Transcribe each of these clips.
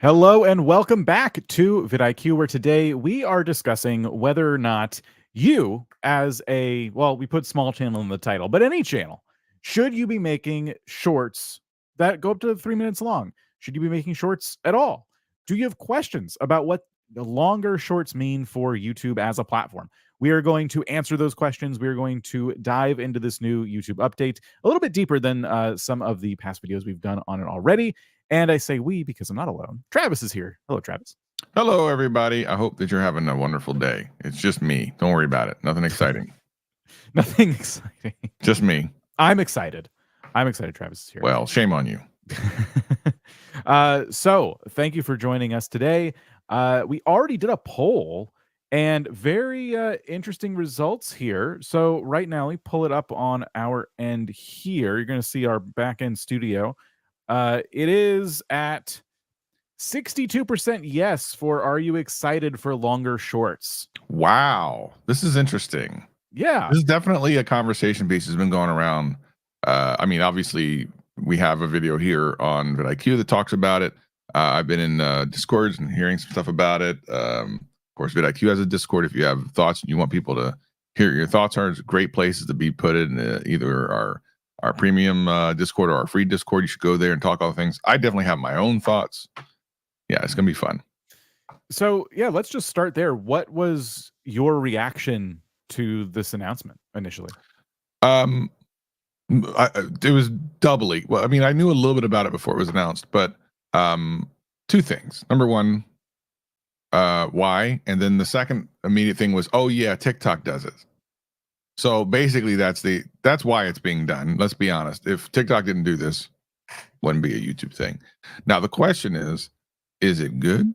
Hello and welcome back to vidIQ, where today we are discussing whether or not you, as we put small channel in the title, but any channel, should you be making shorts that go up to 3 minutes long? Should you be making shorts at all? Do you have questions about what the longer shorts mean for YouTube as a platform? We are going to answer those questions. We are going to dive into this new YouTube update a little bit deeper than some of the past videos we've done on it already. And I say we because I'm not alone. Travis is here. Hello, Travis. Hello, everybody. I hope that you're having a wonderful day. It's just me. Don't worry about it. Nothing exciting. Nothing exciting. Just me. I'm excited. Travis is here. Well, shame on you. So thank you for joining us today. We already did a poll and very interesting results here. So right now, let me pull it up on our end here. You're going to see our back end studio. It is at 62% yes for are you excited for longer shorts? Wow. This is interesting. Yeah. This is definitely a conversation piece that's been going around. I mean, obviously, we have a video here on vidIQ that talks about it. I've been in Discords and hearing some stuff about it. Of course, vidIQ has a Discord. If you have thoughts and you want people to hear your thoughts, are great places to be put in either our premium Discord or our free Discord. You should go there and talk all things. I definitely have my own thoughts. Yeah, it's gonna be fun. So yeah, let's just start there. What was your reaction to this announcement initially? It was doubly. Well, I mean, I knew a little bit about it before it was announced, but two things. Number one, why? And then the second immediate thing was, oh yeah, TikTok does it. So basically, that's why it's being done. Let's be honest. If TikTok didn't do this, wouldn't be a YouTube thing. Now the question is it good?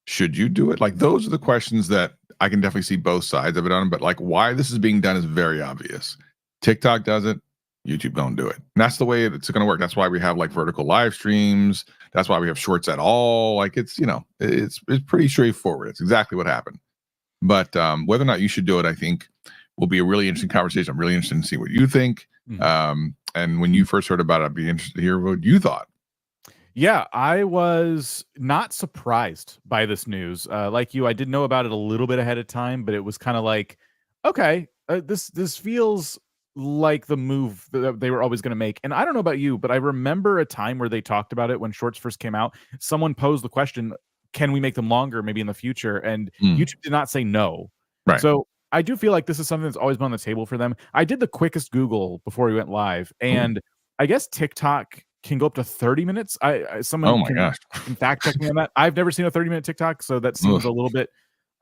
Should you do it? Like, those are the questions that I can definitely see both sides of it on. But like, why this is being done is very obvious. TikTok does it, YouTube gonna do it. And that's the way it's gonna work. That's why we have like vertical live streams. That's why we have shorts at all. Like, it's it's pretty straightforward. It's exactly what happened. But whether or not you should do it, I think will be a really interesting conversation. I'm really interested to see what you think. And when you first heard about it, I'd be interested to hear what you thought. Yeah, I was not surprised by this news. Like you, I did know about it a little bit ahead of time, but it was kind of like, okay, this feels like the move that they were always going to make. And I don't know about you, but I remember a time where they talked about it when shorts first came out. Someone posed the question, can we make them longer maybe in the future? And YouTube did not say no. Right. So I do feel like this is something that's always been on the table for them. I did the quickest Google before we went live, and I guess TikTok can go up to 30 minutes. Someone can fact check me on that. I've never seen a 30-minute TikTok, so that seems a little bit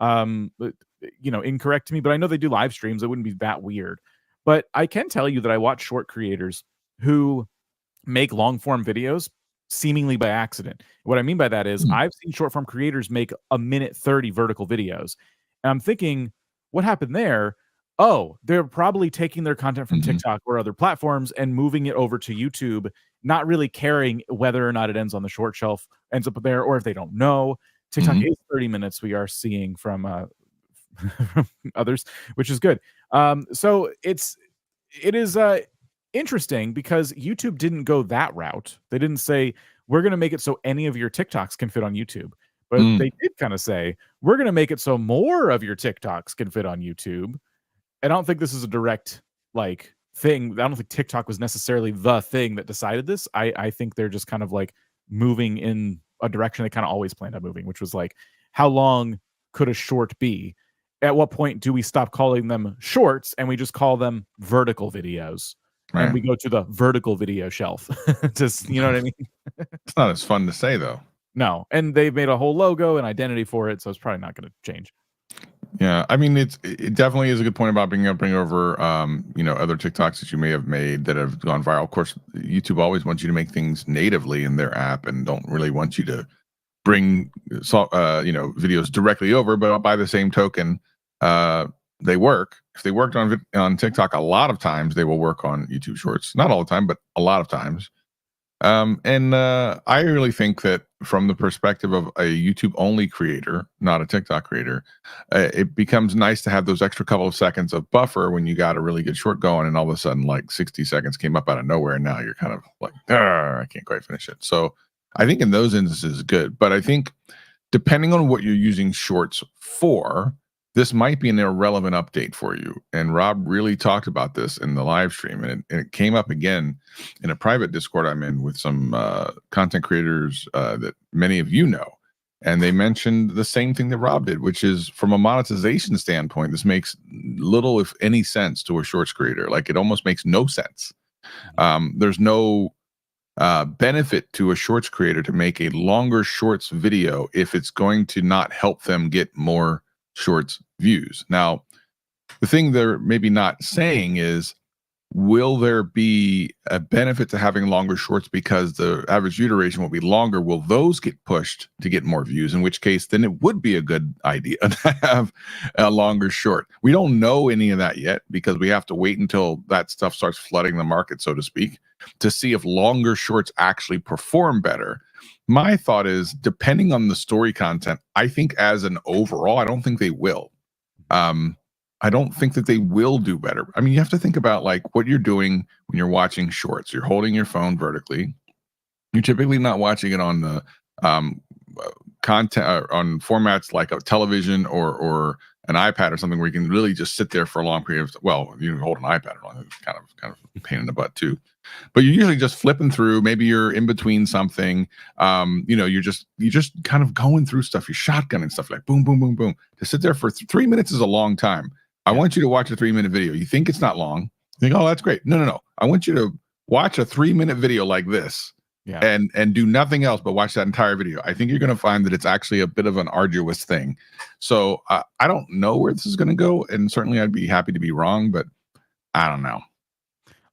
incorrect to me, but I know they do live streams. It wouldn't be that weird. But I can tell you that I watch short creators who make long form videos seemingly by accident. What I mean by that is I've seen short form creators make a minute 30 vertical videos. And I'm thinking, what happened there? Oh, they're probably taking their content from TikTok or other platforms and moving it over to YouTube, not really caring whether or not it ends on the short shelf, ends up there, or if they don't know. TikTok is 30 minutes, we are seeing from others, which is good. So it is interesting because YouTube didn't go that route. They didn't say, we're going to make it so any of your TikToks can fit on YouTube. But they did kind of say, we're going to make it so more of your TikToks can fit on YouTube. And I don't think this is a direct thing. I don't think TikTok was necessarily the thing that decided this. I think they're just kind of like moving in a direction they kind of always planned on moving, which was like, how long could a short be? At what point do we stop calling them shorts and we just call them vertical videos? Right. And we go to the vertical video shelf. Just, you know what I mean? It's not as fun to say though. No, and they've made a whole logo and identity for it, so it's probably not going to change. Yeah, I mean, it definitely is a good point about bring over other TikToks that you may have made that have gone viral. Of course, YouTube always wants you to make things natively in their app and don't really want you to bring videos directly over. But by the same token, they work. If they worked on TikTok, a lot of times they will work on YouTube Shorts. Not all the time, but a lot of times. I really think that from the perspective of a YouTube only creator, not a TikTok creator, it becomes nice to have those extra couple of seconds of buffer when you got a really good short going and all of a sudden like 60 seconds came up out of nowhere and now you're kind of like, I can't quite finish it. So I think in those instances is good, but I think depending on what you're using shorts for, this might be an irrelevant update for you. And Rob really talked about this in the live stream, and it came up again in a private Discord I'm in with some content creators that many of you know. And they mentioned the same thing that Rob did, which is from a monetization standpoint, this makes little, if any, sense to a shorts creator. Like, it almost makes no sense. There's no benefit to a shorts creator to make a longer shorts video if it's going to not help them get more shorts views. Now, the thing they're maybe not saying is, will there be a benefit to having longer shorts because the average view duration will be longer? Will those get pushed to get more views? In which case, then it would be a good idea to have a longer short. We don't know any of that yet because we have to wait until that stuff starts flooding the market, so to speak, to see if longer shorts actually perform better. My thought is, depending on the story content, I think as an overall, I don't think they will. I don't think that they will do better. I mean, you have to think about like what you're doing when you're watching shorts. You're holding your phone vertically. You're typically not watching it on the content on formats like a television or an iPad or something where you can really just sit there for a long period of time. Well, you can hold an iPad, it's kind of a pain in the butt too. But you're usually just flipping through. Maybe you're in between something. You're just kind of going through stuff. You're shotgunning stuff, like boom, boom, boom, boom. To sit there for 3 minutes is a long time. I want you to watch a 3-minute video. You think it's not long. You think, oh, that's great. No. I want you to watch a 3-minute video like this, and do nothing else but watch that entire video. I think you're going to find that it's actually a bit of an arduous thing. So I don't know where this is going to go, and certainly I'd be happy to be wrong, but I don't know.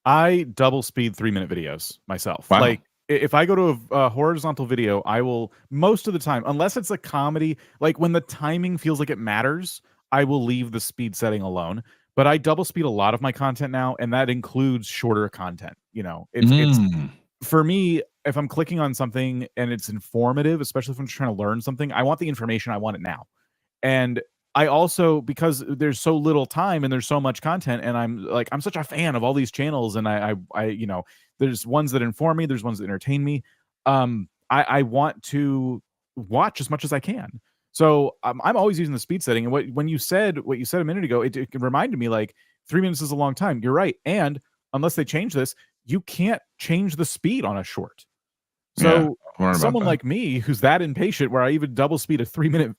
I double speed 3-minute videos myself. Wow. Like, if I go to a horizontal video, I will, most of the time, unless it's a comedy, like when the timing feels like it matters, I will leave the speed setting alone. But I double speed a lot of my content now, and that includes shorter content. It's for me, if I'm clicking on something and it's informative, especially if I'm trying to learn something, I want the information, I want it now. And I also, because there's so little time and there's so much content, and I'm such a fan of all these channels, and I there's ones that inform me, there's ones that entertain me. I want to watch as much as I can. So I'm always using the speed setting. And what you said a minute ago, it reminded me, like, 3 minutes is a long time. You're right. And unless they change this, you can't change the speed on a short. So someone like me, who's that impatient where I even double speed a 3-minute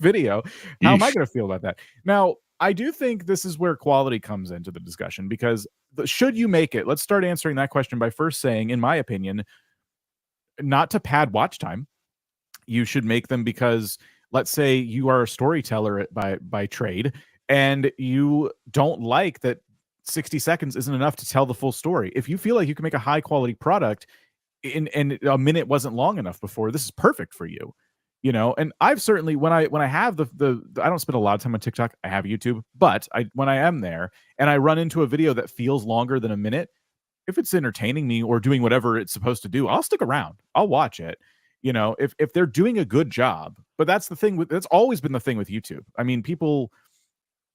video, how am I going to feel about that? Now, I do think this is where quality comes into the discussion, because should you make it? Let's start answering that question by first saying, in my opinion, not to pad watch time. You should make them because, let's say you are a storyteller by trade, and you don't like that 60 seconds isn't enough to tell the full story. If you feel like you can make a high quality product and a minute wasn't long enough before, this is perfect for you. And I've certainly, when I have the I don't spend a lot of time on TikTok. I have YouTube, but when I am there and I run into a video that feels longer than a minute, if it's entertaining me or doing whatever it's supposed to do, I'll stick around. I'll watch it. If they're doing a good job. But that's the thing that's always been the thing with YouTube. I mean, people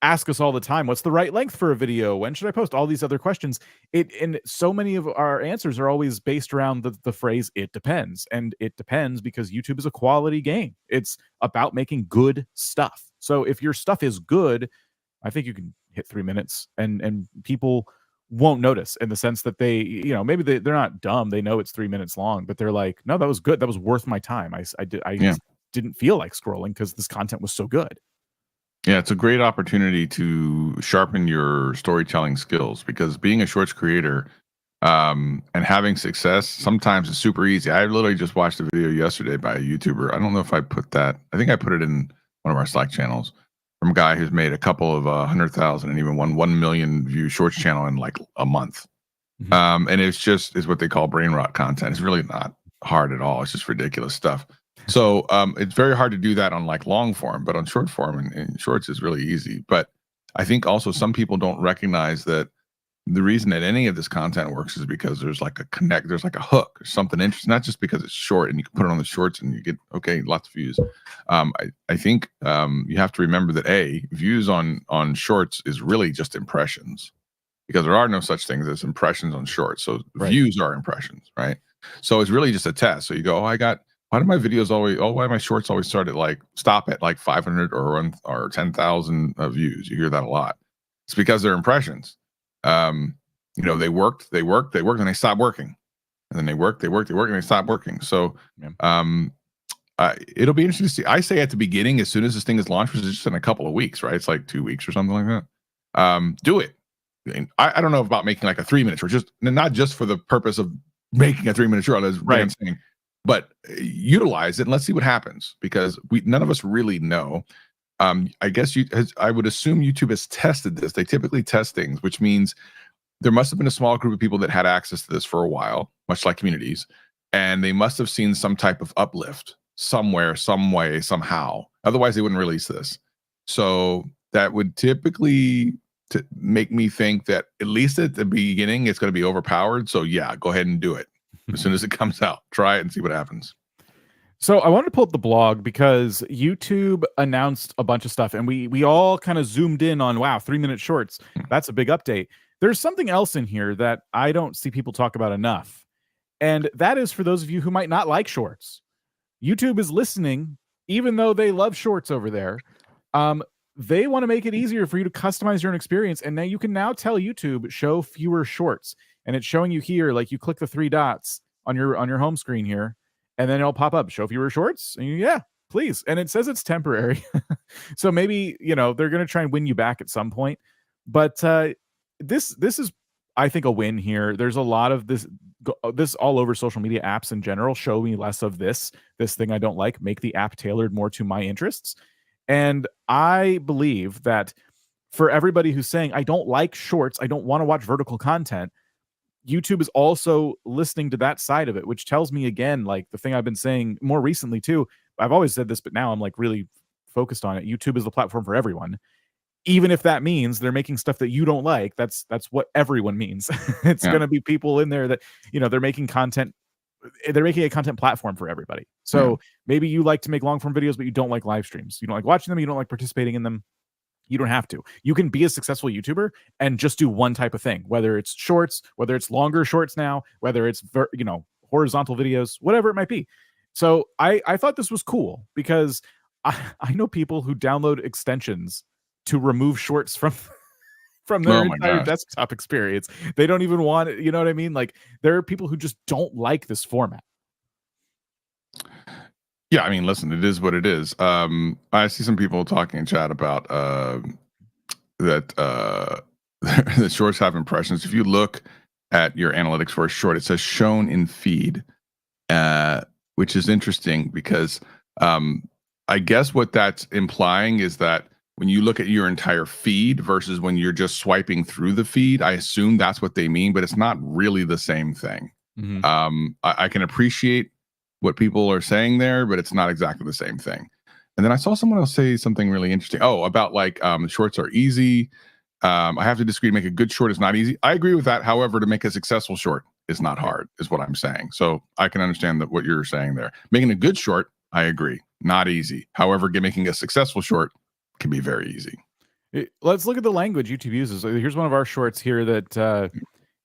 ask us all the time, what's the right length for a video? When should I post? All these other questions. And so many of our answers are always based around the phrase, it depends. And it depends because YouTube is a quality game. It's about making good stuff. So if your stuff is good, I think you can hit 3 minutes and people won't notice, in the sense that they, maybe they're not dumb. They know it's 3 minutes long, but they're like, no, that was good. That was worth my time. I didn't feel like scrolling because this content was so good. Yeah, it's a great opportunity to sharpen your storytelling skills, because being a shorts creator and having success sometimes is super easy. I literally just watched a video yesterday by a YouTuber. I don't know if I put that. I think I put it in one of our Slack channels, from a guy who's made a couple of 100,000 and even 1 million view shorts channel in like a month. And it's what they call brain rot content. It's really not hard at all. It's just ridiculous stuff. So it's very hard to do that on like long form, but on short form and shorts is really easy. But I think also some people don't recognize that the reason that any of this content works is because there's like there's like a hook or something interesting, not just because it's short and you can put it on the shorts and you get, lots of views. I think you have to remember that views on shorts is really just impressions, because there are no such things as impressions on shorts. So views are impressions, right? So it's really just a test. So you go, why do my videos always, why my shorts always start at like, stop at like 500 or 10,000 views? You hear that a lot. It's because they're impressions. They worked, and they stopped working. And then they worked, and they stopped working. So, it'll be interesting to see. I say at the beginning, as soon as this thing is launched, which is just in a couple of weeks, right? It's like 2 weeks or something like that. Do it. I don't know about making like a 3-minute short, just not just for the purpose of making a 3-minute short, as Dan's saying, but utilize it and let's see what happens, because none of us really know. I guess I would assume YouTube has tested this. They typically test things, which means there must have been a small group of people that had access to this for a while, much like communities, and they must have seen some type of uplift somewhere, some way, somehow. Otherwise, they wouldn't release this. So that would typically make me think that at least at the beginning, it's going to be overpowered. So yeah, go ahead and do it as soon as it comes out. Try it and see what happens. So I wanted to pull up the blog because YouTube announced a bunch of stuff, and we all kind of zoomed in on, wow, 3-minute shorts. That's a big update. There's something else in here that I don't see people talk about enough, and that is for those of you who might not like shorts. YouTube is listening, even though they love shorts over there. They want to make it easier for you to customize your own experience, and now you can now tell YouTube, show fewer shorts, and it's showing you here, like you click the 3 dots on your home screen here, and then it'll pop up, show fewer shorts, and yeah, please. And it says it's temporary. So maybe, they're going to try and win you back at some point. But this is, I think, a win here. There's a lot of this all over social media apps in general. Show me less of this thing I don't like. Make the app tailored more to my interests. And I believe that for everybody who's saying, I don't like shorts, I don't want to watch vertical content, YouTube is also listening to that side of it, which tells me, again, like the thing I've been saying more recently too. I've always said this, but now I'm like really focused on it. YouTube is the platform for everyone. Even if that means they're making stuff that you don't like, that's what everyone means. It's going to be people in there that, they're making content. They're making a content platform for everybody. So maybe you like to make long form videos, but you don't like live streams. You don't like watching them. You don't like participating in them. You don't have to. You can be a successful YouTuber and just do one type of thing, whether it's shorts, whether it's longer shorts now, whether it's, horizontal videos, whatever it might be. So I thought this was cool because I know people who download extensions to remove shorts from their entire desktop experience. They don't even want it. You know what I mean? Like, there are people who just don't like this format. Yeah, I mean, listen, it is what it is. I see some people talking in chat about that the shorts have impressions. If you look at your analytics for a short, it says shown in feed, which is interesting because I guess what that's implying is that when you look at your entire feed versus when you're just swiping through the feed, I assume that's what they mean, but it's not really the same thing. I can appreciate what people are saying there, but it's not exactly the same thing. And then I saw someone else say something really interesting. Oh, about like shorts are easy. I have to disagree. To make a good short is not easy. I agree with that. However, to make a successful short is not hard, is what I'm saying. So I can understand that what you're saying there. Making a good short, I agree, not easy. However, making a successful short can be very easy. Let's look at the language YouTube uses. Here's one of our shorts here that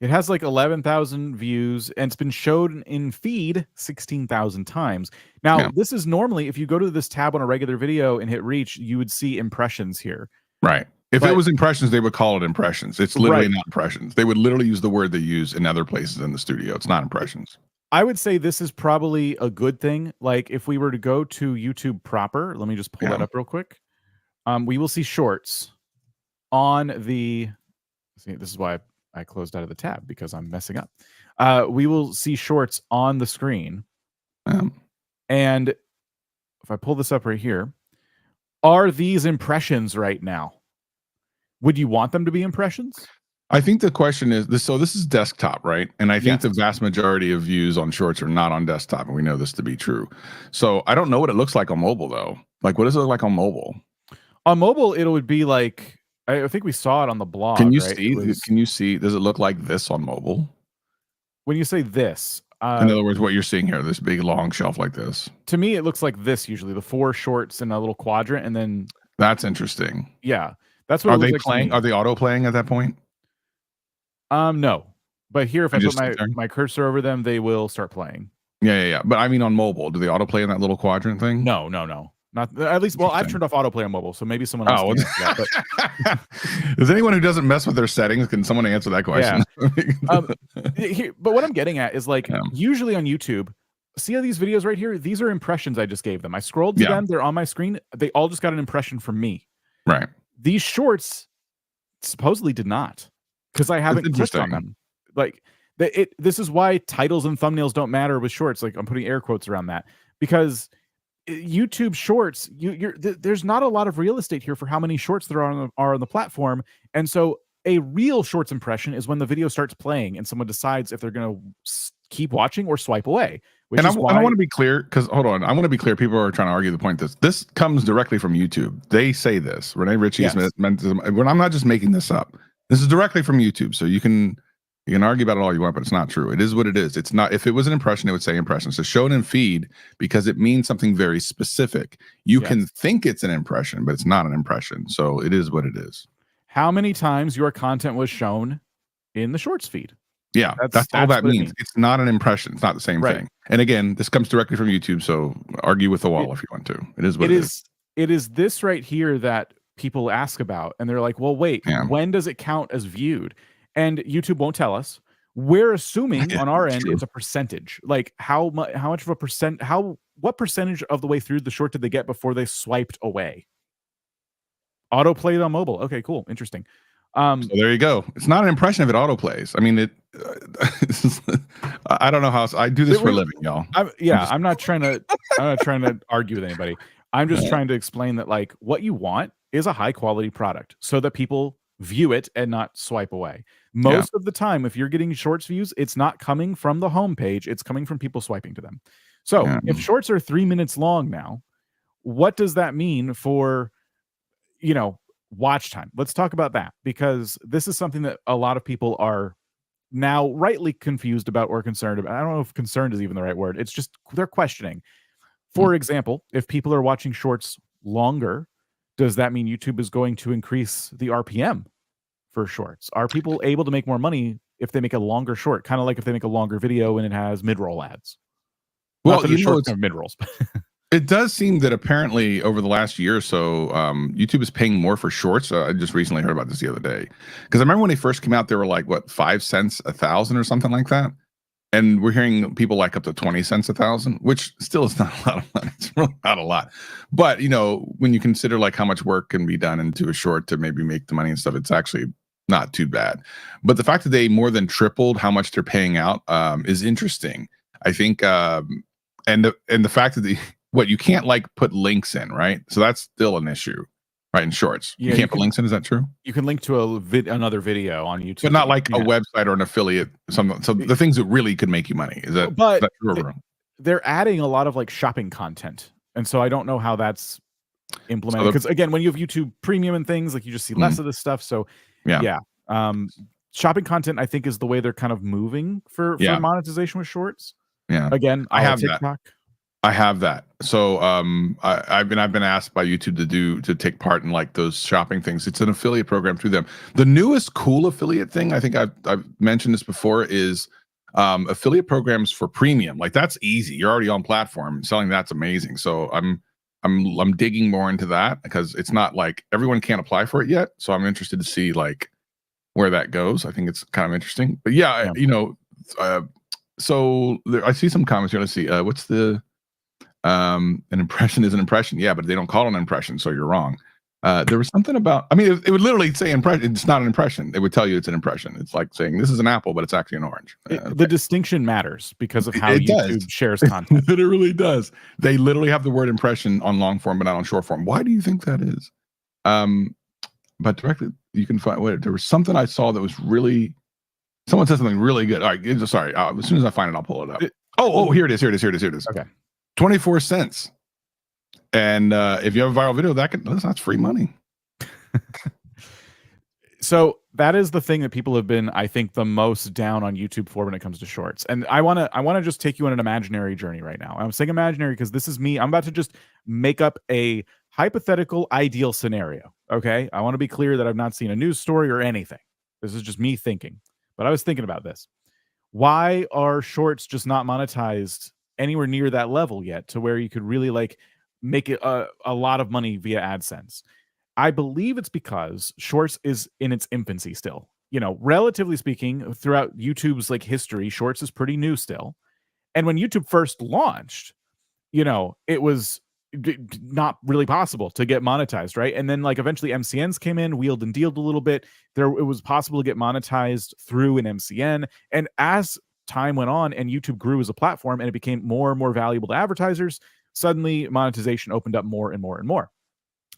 it has like 11,000 views and it's been shown in feed 16,000 times. Now, this is normally, if you go to this tab on a regular video and hit reach, you would see impressions here. Right. If it was impressions, they would call it impressions. It's literally not impressions. They would literally use the word they use in other places in the studio. It's not impressions. I would say this is probably a good thing. Like if we were to go to YouTube proper, let me just pull that up real quick. We will see shorts on the, see, this is why I closed out of the tab because I'm messing up. We will see shorts on the screen. And if I pull this up right here, are these impressions right now? Would you want them to be impressions? I think the question is this. So this is desktop, right? And I think the vast majority of views on shorts are not on desktop. And we know this to be true. So I don't know what it looks like on mobile though. Like, what does it look like on mobile? On mobile, it would be like, I think we saw it on the blog. Can you see? Can you see? Does it look like this on mobile? When you say this, in other words, what you're seeing here, this big long shelf like this. To me, it looks like this usually, the 4 shorts in a little quadrant, and then. That's interesting. Yeah, that's what. Are they playing? Are they auto playing at that point? No, But here, if I I put just sit there? my cursor over them, they will start playing. Yeah. But I mean, on mobile, do they autoplay in that little quadrant thing? No. Not at least. Well, I've Interesting. turned off autoplay on mobile, so maybe someone else Oh, can answer that. But is anyone who doesn't mess with their settings? Can someone answer that question? But what I'm getting at is like Yeah. usually on YouTube, see how these videos right here? These are impressions I just gave them. I scrolled to them. They're on my screen. They all just got an impression from me. Right. These shorts supposedly did not, because I haven't clicked on them. Like this is why titles and thumbnails don't matter with shorts. Like I'm putting air quotes around that, because YouTube Shorts, there's not a lot of real estate here for how many shorts there are on the platform, and so a real shorts impression is when the video starts playing and someone decides if they're going to keep watching or swipe away. And I want to be clear, because hold on, I want to be clear. People are trying to argue the point that this comes directly from YouTube. They say this. Renee Ritchie is meant to. When I'm not just making this up. This is directly from YouTube, so you can argue about it all you want, but it's not true. It is what it is. It's not. If it was an impression, it would say impression. So shown in feed because it means something very specific. You can think it's an impression, but it's not an impression. So it is what it is. How many times your content was shown in the shorts feed? Yeah, that's all that means. It's not an impression. It's not the same thing. And again, this comes directly from YouTube, so argue with the wall if you want to. It is what it is. It is this right here that people ask about, and they're like, well, wait, when does it count as viewed? And YouTube won't tell us. We're assuming on our end it's a percentage. Like how much of a percent, what percentage of the way through the short did they get before they swiped away? Autoplayed on mobile. Okay, cool. Interesting. So there you go. It's not an impression if it autoplays. I mean, I don't know how I do this for a living, y'all. I'm not trying to argue with anybody. I'm just trying to explain that like what you want is a high quality product so that people view it and not swipe away. Most of the time, if you're getting shorts views, it's not coming from the homepage. It's coming from people swiping to them. So if shorts are 3 minutes long now, what does that mean for, watch time? Let's talk about that, because this is something that a lot of people are now rightly confused about or concerned about. I don't know if concerned is even the right word. It's just they're questioning. For example, if people are watching shorts longer, does that mean YouTube is going to increase the RPM for shorts? Are people able to make more money if they make a longer short? Kind of like if they make a longer video and it has mid-roll ads. Well, it's mid-rolls. It does seem that apparently over the last year or so, YouTube is paying more for shorts. I just recently heard about this the other day, because I remember when they first came out, they were like, what, 5 cents 1,000 or something like that. And we're hearing people like up to 20 cents 1,000, which still is not a lot of money. It's really not a lot. But, when you consider like how much work can be done into a short to maybe make the money and stuff, it's actually not too bad. But the fact that they more than tripled how much they're paying out is interesting. I think, and the fact that you can't like put links in, right? So that's still an issue, right? In shorts, you can't put links in. Is that true? You can link to another video on YouTube, but not like a website or an affiliate. Something. So the things that really could make you money is that. But is that true or wrong? They're adding a lot of like shopping content, and so I don't know how that's implemented. Because again, when you have YouTube Premium and things, like you just see less of this stuff. So shopping content, I think, is the way they're kind of moving for monetization with shorts. Yeah. Again, I have TikTok. that. I have that. So I've been asked by YouTube to take part in like those shopping things. It's an affiliate program through them. The newest cool affiliate thing, I think I've mentioned this before, is affiliate programs for premium. Like that's easy. You're already on platform. Selling that's amazing. So I'm digging more into that, because it's not like everyone can't apply for it yet. So I'm interested to see like where that goes. I think it's kind of interesting. But so I see some comments here. Let's see. What's the an impression is an impression. Yeah, but they don't call it an impression, so you're wrong. There was something about, I mean, it would literally say impression. It's not an impression. It would tell you it's an impression. It's like saying this is an apple, but it's actually an orange. The distinction matters because of how YouTube shares content. It really does. They literally have the word impression on long form, but not on short form. Why do you think that is? But directly, you can find, there was something I saw that was really, someone said something really good. All right, sorry. As soon as I find it, I'll pull it up. Here it is. Okay. 24 cents. And if you have a viral video, that's free money. So that is the thing that people have been, I think, the most down on YouTube for when it comes to shorts. And I want to just take you on an imaginary journey right now. I'm saying imaginary because this is me. I'm about to just make up a hypothetical ideal scenario. Okay. I want to be clear that I've not seen a news story or anything. This is just me thinking. But I was thinking about this. Why are shorts just not monetized anywhere near that level yet to where you could really like make it a lot of money via AdSense? I believe it's because Shorts is in its infancy still. You know, relatively speaking, throughout YouTube's like history, Shorts is pretty new still. And when YouTube first launched, you know, it was not really possible to get monetized, right? And then like eventually MCNs came in, wheeled and dealed a little bit. It was possible to get monetized through an MCN. And as time went on and YouTube grew as a platform and it became more and more valuable to advertisers, suddenly monetization opened up more and more and more.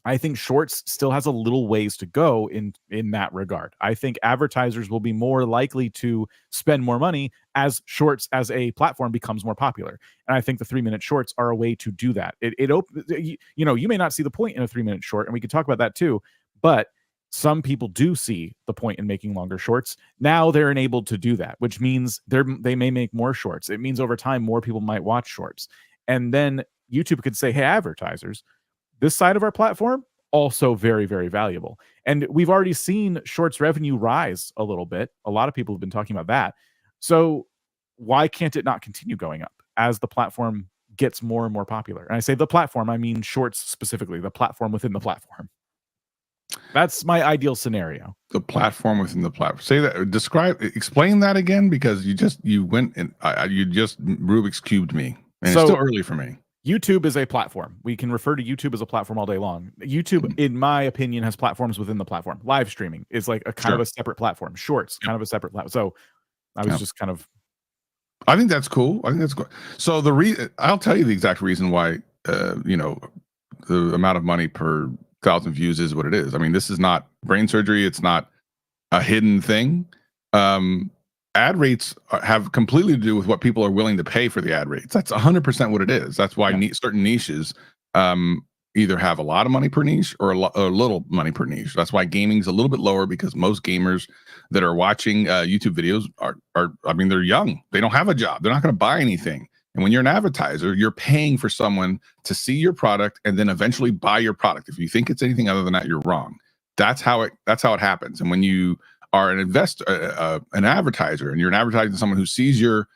I think Shorts still has a little ways to go in that regard. I think advertisers will be more likely to spend more money as Shorts as a platform becomes more popular. And I think the 3-minute shorts are a way to do that. You know, you may not see the point in a 3-minute short, and we could talk about that too, but some people do see the point in making longer shorts. Now they're enabled to do that, which means they may make more shorts. It means over time more people might watch shorts. And then YouTube could say, "Hey, advertisers, this side of our platform also very, very valuable." And we've already seen Shorts revenue rise a little bit. A lot of people have been talking about that. So why can't it not continue going up as the platform gets more and more popular? And I say the platform, I mean Shorts specifically, the platform within the platform. That's my ideal scenario. The platform within the platform. Say that. Explain that again, because you went and you just Rubik's cubed me, and it's still early for me. YouTube is a platform. We can refer to YouTube as a platform all day long. YouTube, in my opinion, has platforms within the platform. Live streaming is like a kind of a separate platform. Shorts, kind of a separate platform. So I was just kind of. I think that's cool. I think that's cool. So I'll tell you the exact reason why, you know, the amount of money per 1,000 views is what it is. I mean, this is not brain surgery. It's not a hidden thing. Ad rates have completely to do with what people are willing to pay for the ad rates. That's 100% what it is. That's why certain niches either have a lot of money per niche or a little money per niche. That's why gaming's a little bit lower, because most gamers that are watching YouTube videos are I mean, they're young. They don't have a job. They're not going to buy anything. And when you're an advertiser, you're paying for someone to see your product and then eventually buy your product. If you think it's anything other than that, you're wrong. That's how it happens. And when you are an investor, an advertiser, and you're an advertiser to someone who sees your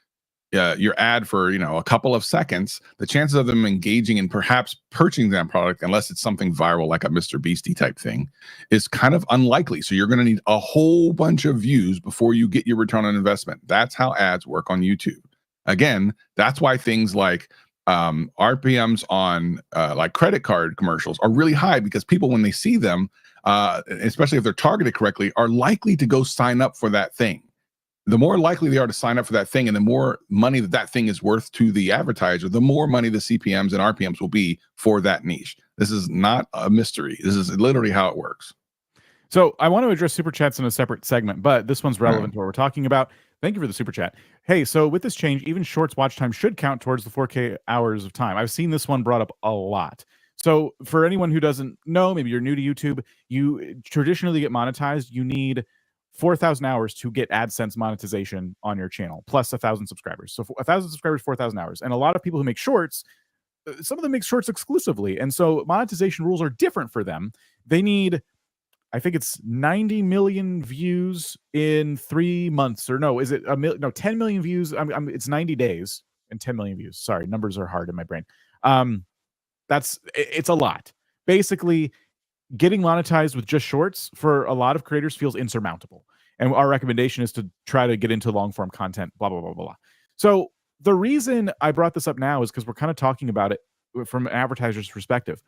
ad for, you know, a couple of seconds, the chances of them engaging and perhaps purchasing that product, unless it's something viral like a Mr. Beastie type thing, is kind of unlikely. So you're going to need a whole bunch of views before you get your return on investment. That's how ads work on YouTube. Again, that's why things like RPMs on like credit card commercials are really high, because people, when they see them, especially if they're targeted correctly, are likely to go sign up for that thing. The more likely they are to sign up for that thing, and the more money that thing is worth to the advertiser, the more money the CPMs and RPMs will be for that niche. This is not a mystery. This is literally how it works. So I want to address super chats in a separate segment, but this one's relevant to what we're talking about. Thank you for the super chat. Hey, so with this change, even Shorts watch time should count towards the 4K hours of time. I've seen this one brought up a lot. So for anyone who doesn't know, maybe you're new to YouTube, you traditionally get monetized. You need 4,000 hours to get AdSense monetization on your channel, plus 1,000 subscribers. So 1,000 subscribers, 4,000 hours. And a lot of people who make shorts, some of them make shorts exclusively. And so monetization rules are different for them. They need, I think it's 90 million views in 3 months, or no, is it 10 million views? It's 90 days and 10 million views. Sorry, numbers are hard in my brain. It's a lot. Basically, getting monetized with just shorts for a lot of creators feels insurmountable. And our recommendation is to try to get into long form content, blah, blah, blah, blah, blah. So the reason I brought this up now is because we're kind of talking about it from an advertiser's perspective.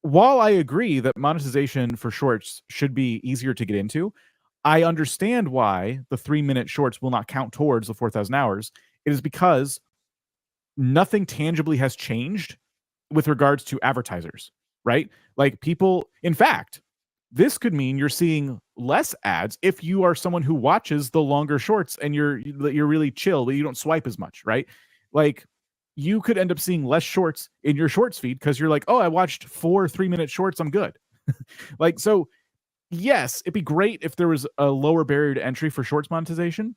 While I agree that monetization for shorts should be easier to get into, I understand why the 3-minute shorts will not count towards the 4,000 hours. It is because nothing tangibly has changed with regards to advertisers, right? Like people, in fact, this could mean you're seeing less ads if you are someone who watches the longer shorts and you're really chill, you don't swipe as much, right? Like you could end up seeing less shorts in your shorts feed because you're like, oh, I watched 4 3-minute shorts, I'm good. Like, so yes, it'd be great if there was a lower barrier to entry for shorts monetization,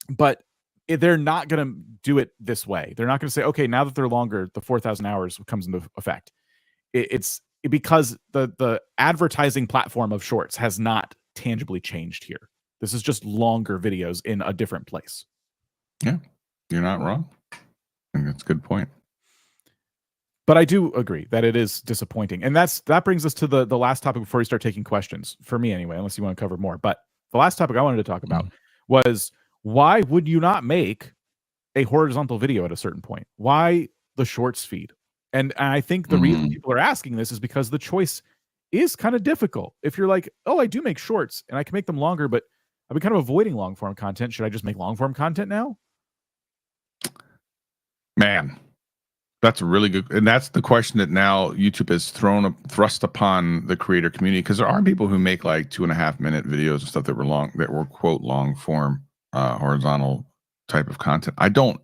but they're not going to do it this way. They're not going to say, okay, now that they're longer, the 4,000 hours comes into effect. It's because the advertising platform of shorts has not tangibly changed here. This is just longer videos in a different place. Yeah, you're not wrong. And that's a good point. But I do agree that it is disappointing. And that brings us to the last topic before we start taking questions, for me anyway, unless you want to cover more. But the last topic I wanted to talk about was, why would you not make a horizontal video at a certain point? Why the shorts feed? And I think the reason people are asking this is because the choice is kind of difficult. If you're like, oh, I do make shorts and I can make them longer, but I've been kind of avoiding long form content. Should I just make long form content now? Man, that's really good. And that's the question that now YouTube has thrust upon the creator community, because there are people who make like 2.5-minute videos and stuff that were quote long form, horizontal type of content. I don't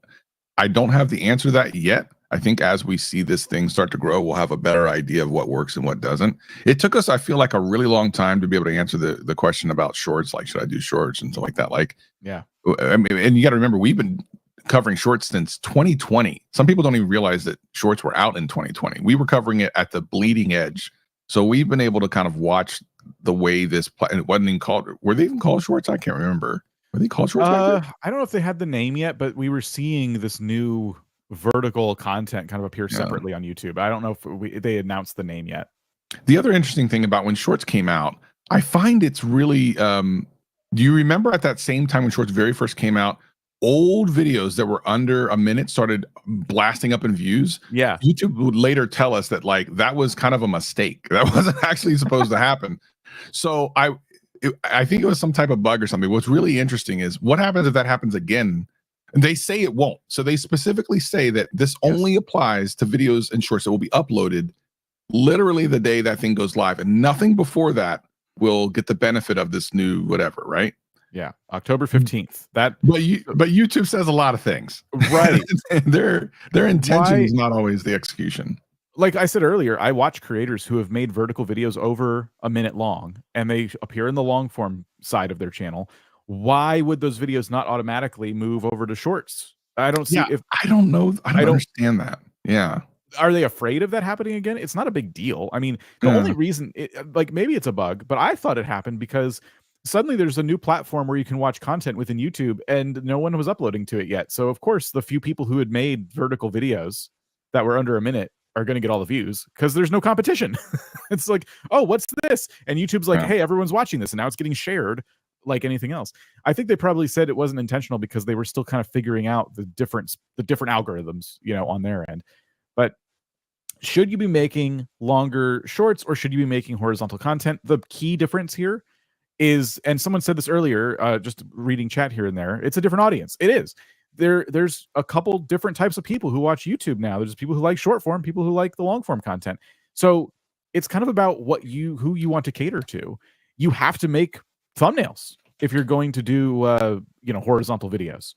have the answer to that yet. I think as we see this thing start to grow, we'll have a better idea of what works and what doesn't. It took us, I feel like, a really long time to be able to answer the question about shorts, like should I do shorts and stuff like that. Like, yeah, I mean, and you got to remember, we've been covering shorts since 2020. Some people don't even realize that shorts were out in 2020. We were covering it at the bleeding edge. So we've been able to kind of watch the way this, and it wasn't even called, were they even called shorts? I can't remember. Were they called shorts? I don't know if they had the name yet, but we were seeing this new vertical content kind of appear separately on YouTube. I don't know if they announced the name yet. The other interesting thing about when shorts came out, I find it's really, do you remember at that same time when shorts very first came out, old videos that were under a minute started blasting up in views? Yeah. YouTube would later tell us that like that was kind of a mistake. That wasn't actually supposed to happen. So I think it was some type of bug or something. What's really interesting is what happens if that happens again. And they say it won't. So they specifically say that this only applies to videos and shorts that will be uploaded literally the day that thing goes live, and nothing before that will get the benefit of this new whatever, right? Yeah, October 15th. That, but YouTube says a lot of things, right? their intention is not always the execution. Like I said earlier, I watch creators who have made vertical videos over a minute long, and they appear in the long form side of their channel. Why would those videos not automatically move over to shorts? I don't see. I don't know. I don't understand that. Yeah. Are they afraid of that happening again? It's not a big deal. I mean, the only reason, like maybe it's a bug, but I thought it happened because suddenly there's a new platform where you can watch content within YouTube, and no one was uploading to it yet. So of course, the few people who had made vertical videos that were under a minute are going to get all the views because there's no competition. It's like, oh, what's this? And YouTube's like, hey, everyone's watching this, and now it's getting shared like anything else. I think they probably said it wasn't intentional because they were still kind of figuring out the different algorithms, on their end. But should you be making longer shorts or should you be making horizontal content? The key difference here is, and someone said this earlier, just reading chat here and there, it's a different audience. It is. There's a couple different types of people who watch YouTube now. There's people who like short form, people who like the long form content. So it's kind of about who you want to cater to. You have to make thumbnails if you're going to do horizontal videos.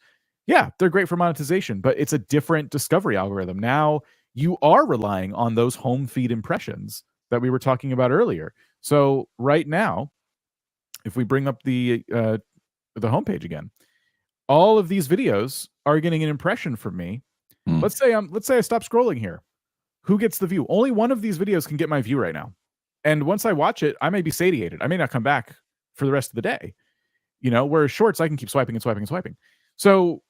Yeah, they're great for monetization, but it's a different discovery algorithm. Now you are relying on those home feed impressions that we were talking about earlier. So right now, if we bring up the homepage again, all of these videos are getting an impression from me. Let's say I stop scrolling here. Who gets the view? Only one of these videos can get my view right now. And once I watch it, I may be satiated. I may not come back for the rest of the day. Whereas shorts, I can keep swiping and swiping and swiping. So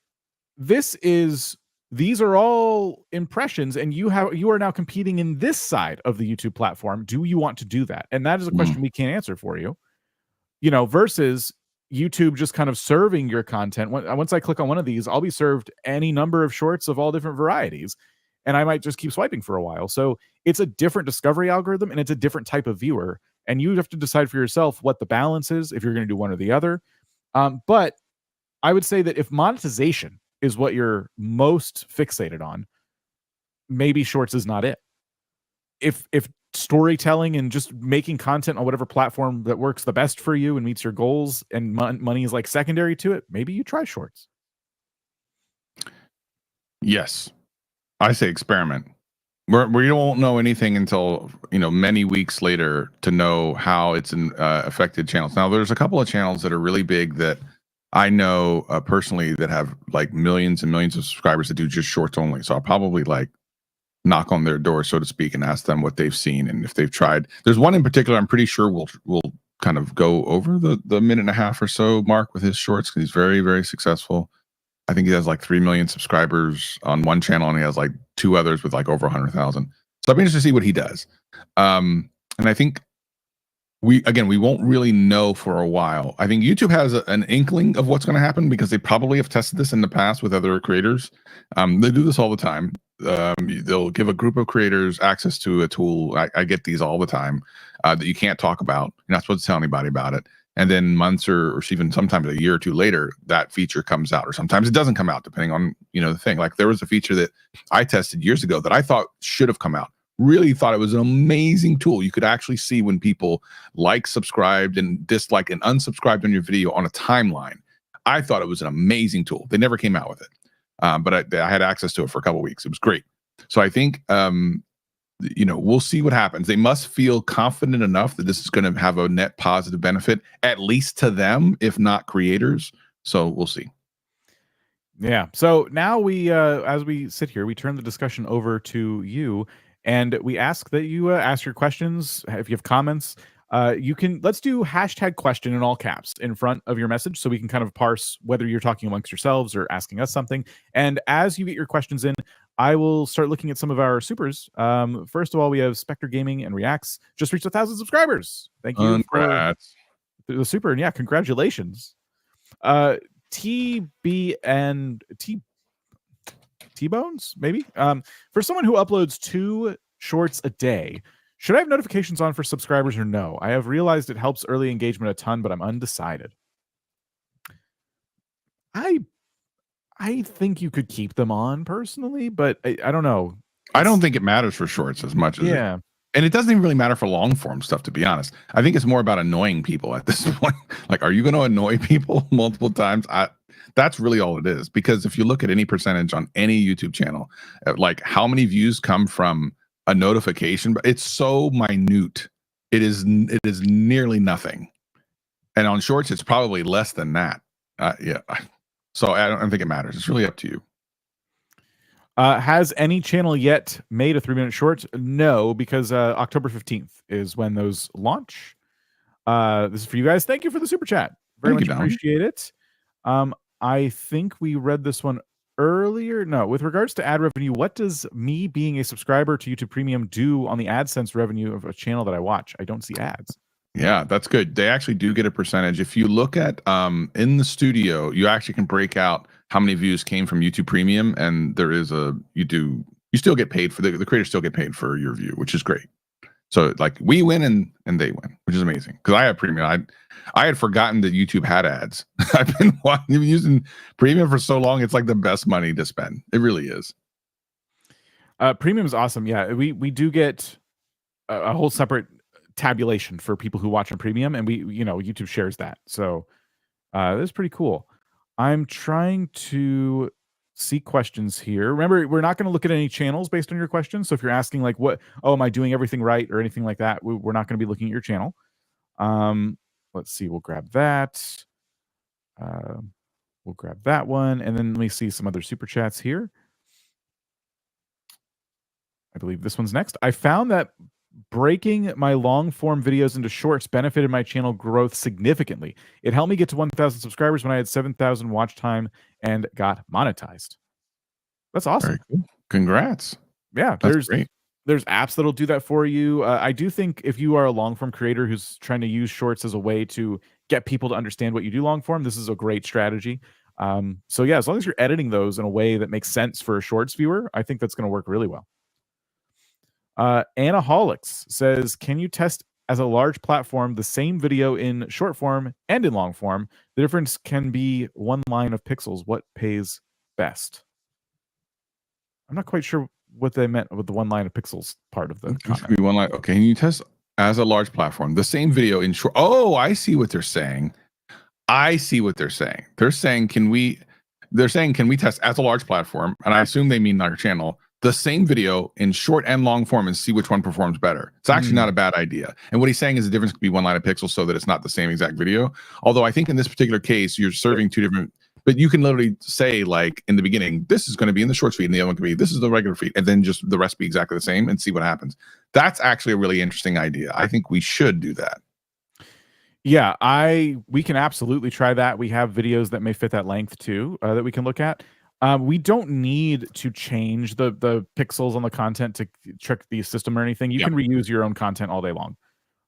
these are all impressions, and you are now competing in this side of the YouTube platform. Do you want to do that? And that is a question we can't answer for you. Versus YouTube just kind of serving your content. Once I click on one of these, I'll be served any number of shorts of all different varieties, and I might just keep swiping for a while. So it's a different discovery algorithm, and it's a different type of viewer, and you have to decide for yourself what the balance is, if you're going to do one or the other. But I would say that if monetization is what you're most fixated on, maybe shorts is not it. If storytelling and just making content on whatever platform that works the best for you and meets your goals and money is like secondary to it, maybe you try shorts. Yes, I say experiment. We won't know anything until many weeks later to know how it's affected channels. Now, there's a couple of channels that are really big that I know personally that have like millions and millions of subscribers that do just shorts only. So I'll probably like knock on their door, so to speak, and ask them what they've seen and if they've tried. There's one in particular I'm pretty sure will kind of go over the minute and a half or so mark with his shorts because he's very, very successful. I think he has like 3 million subscribers on one channel, and he has like 2 others with like over 100,000. So I'd be interested to see what he does. And I think we won't really know for a while. I think YouTube has an inkling of what's going to happen because they probably have tested this in the past with other creators. They do this all the time. They'll give a group of creators access to a tool. I get these all the time that you can't talk about. You're not supposed to tell anybody about it. And then months or even sometimes a year or two later, that feature comes out, or sometimes it doesn't come out, depending on the thing. Like there was a feature that I tested years ago that I thought should have come out. Really thought it was an amazing tool. You could actually see when people subscribed and disliked and unsubscribed on your video on a timeline. I thought it was an amazing tool. They never came out with it, but I had access to it for a couple of weeks. It was great. So I think we'll see what happens. They must feel confident enough that this is going to have a net positive benefit, at least to them, if not creators. So we'll see. Yeah. So now we, as we sit here, we turn the discussion over to you. And we ask that you ask your questions. If you have comments, let's do #question in all caps in front of your message so we can kind of parse whether you're talking amongst yourselves or asking us something. And as you get your questions in, I will start looking at some of our supers. First of all, we have Spectre Gaming and Reacts just reached 1,000 subscribers. Thank you for the super. And yeah, congratulations. TB and T-Bones, maybe? For someone who uploads 2 shorts a day, should I have notifications on for subscribers or no? I have realized it helps early engagement a ton, but I'm undecided. I think you could keep them on personally, but I don't know. I don't think it matters for shorts as much as and it doesn't even really matter for long form stuff, to be honest. I think it's more about annoying people at this point. Like, are you going to annoy people multiple times? That's really all it is. Because if you look at any percentage on any YouTube channel, like how many views come from a notification, but it's so minute. It is nearly nothing. And on shorts, it's probably less than that. Yeah. So I don't think it matters. It's really up to you. Has any channel yet made a 3-minute short? No, because October 15th is when those launch. This is for you guys. Thank you for the super chat. Very much appreciate it. I think we read this one earlier. No, with regards to ad revenue, what does me being a subscriber to YouTube Premium do on the AdSense revenue of a channel that I watch? I don't see ads. Yeah, that's good. They actually do get a percentage. If you look at in the studio, you actually can break out how many views came from YouTube Premium, and there is you still get paid for the creators still get paid for your view, which is great. So like we win and they win, which is amazing. Because I have Premium. I had forgotten that YouTube had ads. I've been using Premium for so long. It's like the best money to spend. It really is. Premium is awesome. Yeah, we do get a whole separate tabulation for people who watch on Premium, and YouTube shares that. So that's pretty cool. I'm trying to see questions here. Remember, we're not going to look at any channels based on your questions. So if you're asking like, am I doing everything right or anything like that, we're not going to be looking at your channel. Let's see. We'll grab that. We'll grab that one. And then let me see some other super chats here. I believe this one's next. I found that breaking my long form videos into shorts benefited my channel growth significantly. It helped me get to 1,000 subscribers when I had 7,000 watch time and got monetized. That's awesome. Very cool. Congrats. Yeah, that's great. There's apps that'll do that for you. I do think if you are a long form creator who's trying to use shorts as a way to get people to understand what you do long form, this is a great strategy. So yeah, as long as you're editing those in a way that makes sense for a shorts viewer, I think that's going to work really well. Anaholics says, can you test as a large platform the same video in short form and in long form? The difference can be one line of pixels. What pays best? I'm not quite sure what they meant with the one line of pixels part of the comment. One line. Okay, can you test as a large platform the same video in short? Oh, I see what they're saying. They're saying can we test as a large platform? And I assume they mean our channel. The same video in short and long form and see which one performs better. It's actually not a bad idea. And what he's saying is the difference could be one line of pixels so that it's not the same exact video. Although I think in this particular case, you're serving 2 different, but you can literally say like in the beginning, this is going to be in the short feed and the other one can be, this is the regular feed, and then just the rest be exactly the same and see what happens. That's actually a really interesting idea. I think we should do that. Yeah, we can absolutely try that. We have videos that may fit that length too, that we can look at. We don't need to change the pixels on the content to trick the system or anything. You Yeah. can reuse your own content all day long.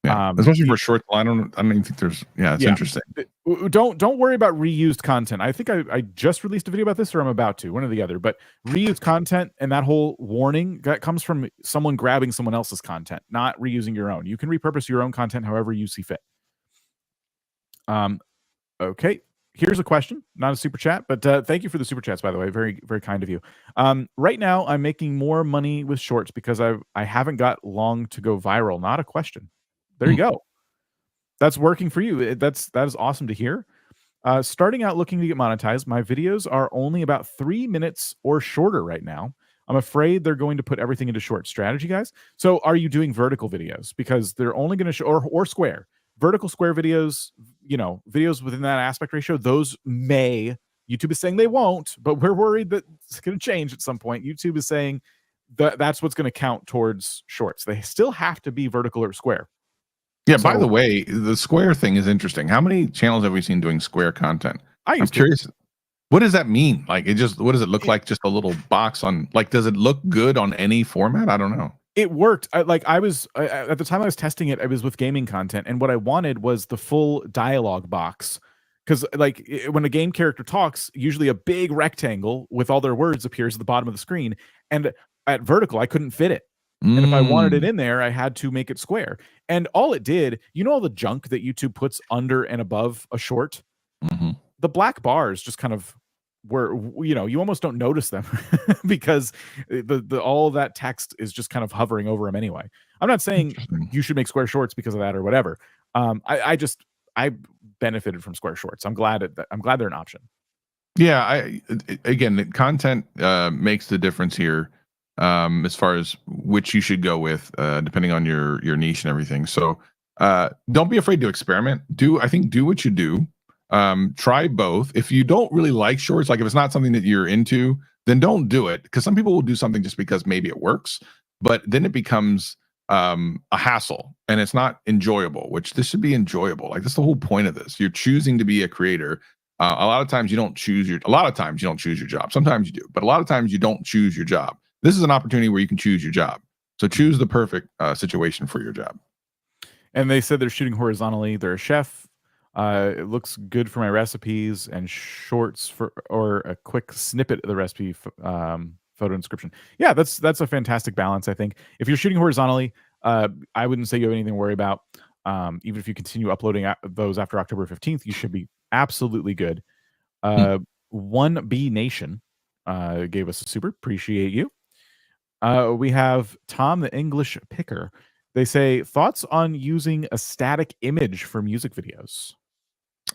Yeah, especially for short. I don't even think there's. Yeah, it's Yeah. interesting. Don't worry about reused content. I think I just released a video about this, or I'm about to, one or the other. But reused content and that whole warning that comes from someone grabbing someone else's content, not reusing your own. You can repurpose your own content however you see fit. Okay. Here's a question, not a super chat, but thank you for the super chats, by the way. Very, very kind of you. Right now, I'm making more money with shorts because I haven't got long to go viral. Not a question. There you go. That's working for you. That is awesome to hear. Starting out looking to get monetized, my videos are only about 3 minutes or shorter right now. I'm afraid they're going to put everything into short strategy, guys. So are you doing vertical videos? Because they're only going to show, or square. Vertical square videos, videos within that aspect ratio, those may, YouTube is saying they won't, but we're worried that it's going to change at some point. YouTube is saying that's what's going to count towards shorts. They still have to be vertical or square. Yeah, by the way, the square thing is interesting. How many channels have we seen doing square content? I'm curious. What does that mean? Like, what does it look like? Just a little box on, like, does it look good on any format? I don't know. It worked. At the time I was testing it, I was with gaming content, and what I wanted was the full dialogue box. Because when a game character talks, usually a big rectangle with all their words appears at the bottom of the screen, and at vertical, I couldn't fit it. And if I wanted it in there, I had to make it square. And all it did, all the junk that YouTube puts under and above a short, the black bars just kind of were, you almost don't notice them because the all that text is just kind of hovering over them anyway. I'm not saying you should make square shorts because of that or whatever. I benefited from square shorts. I'm glad they're an option. Yeah, again, the content makes the difference here. As far as which you should go with, depending on your niche and everything. So don't be afraid to experiment. Do what you do. Try both. If you don't really like shorts, like if it's not something that you're into, then don't do it. Because some people will do something just because maybe it works, but then it becomes a hassle and it's not enjoyable, which this should be enjoyable. Like that's the whole point of this. You're choosing to be a creator. A lot of times you don't choose your job. Sometimes you do, but a lot of times you don't choose your job. This is an opportunity where you can choose your job. So choose the perfect situation for your job. And they said they're shooting horizontally. They're a chef. It looks good for my recipes and shorts or a quick snippet of the recipe photo inscription. Yeah, that's a fantastic balance, I think. If you're shooting horizontally, I wouldn't say you have anything to worry about. Even if you continue uploading those after October 15th, you should be absolutely good. 1B Nation gave us a super. Appreciate you. We have Tom the English Picker. They say, thoughts on using a static image for music videos?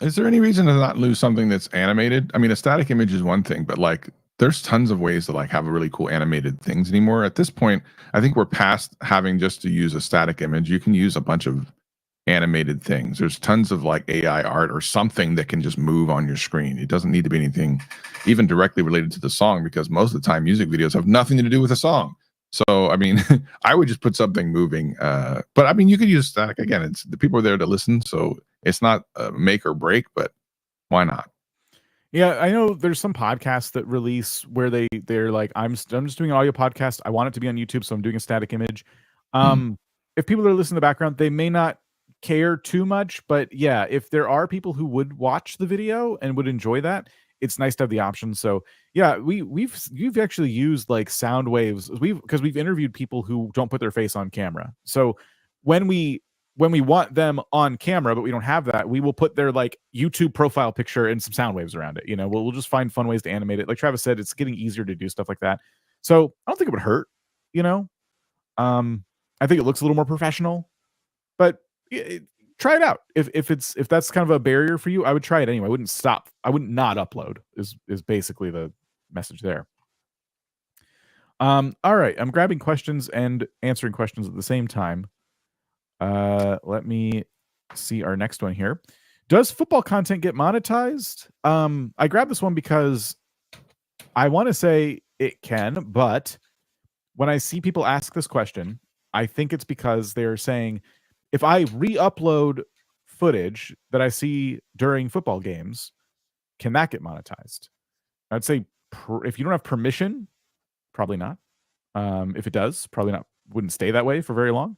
Is there any reason to not lose something that's animated? I mean, a static image is one thing, but like there's tons of ways to like have really cool animated things anymore. At this point, I think we're past having just to use a static image. You can use a bunch of animated things. There's tons of like AI art or something that can just move on your screen. It doesn't need to be anything even directly related to the song, because most of the time music videos have nothing to do with a song. So, I mean, I would just put something moving. But I mean, you could use static. Again, it's the people are there to listen. So it's not make or break, but why not? Yeah, I know there's some podcasts that release where they're like, I'm just doing an audio podcast. I want it to be on YouTube, so I'm doing a static image. If people are listening in the background, they may not care too much, but yeah, if there are people who would watch the video and would enjoy that, it's nice to have the option. So yeah, we've actually used like sound waves. Because we've interviewed people who don't put their face on camera. So when we want them on camera, but we don't have that, we will put their like YouTube profile picture and some sound waves around it. We'll just find fun ways to animate it. Like Travis said, it's getting easier to do stuff like that. So I don't think it would hurt. I think it looks a little more professional, but try it out. If that's kind of a barrier for you, I would try it anyway. I wouldn't stop. I wouldn't not upload is basically the message there. All right. I'm grabbing questions and answering questions at the same time. Let me see our next one here. Does football content get monetized? I grabbed this one because I want to say it can, but when I see people ask this question, I think it's because they're saying, if I re-upload footage that I see during football games, can that get monetized? I'd say if you don't have permission, probably not. If it does, probably not. Wouldn't stay that way for very long.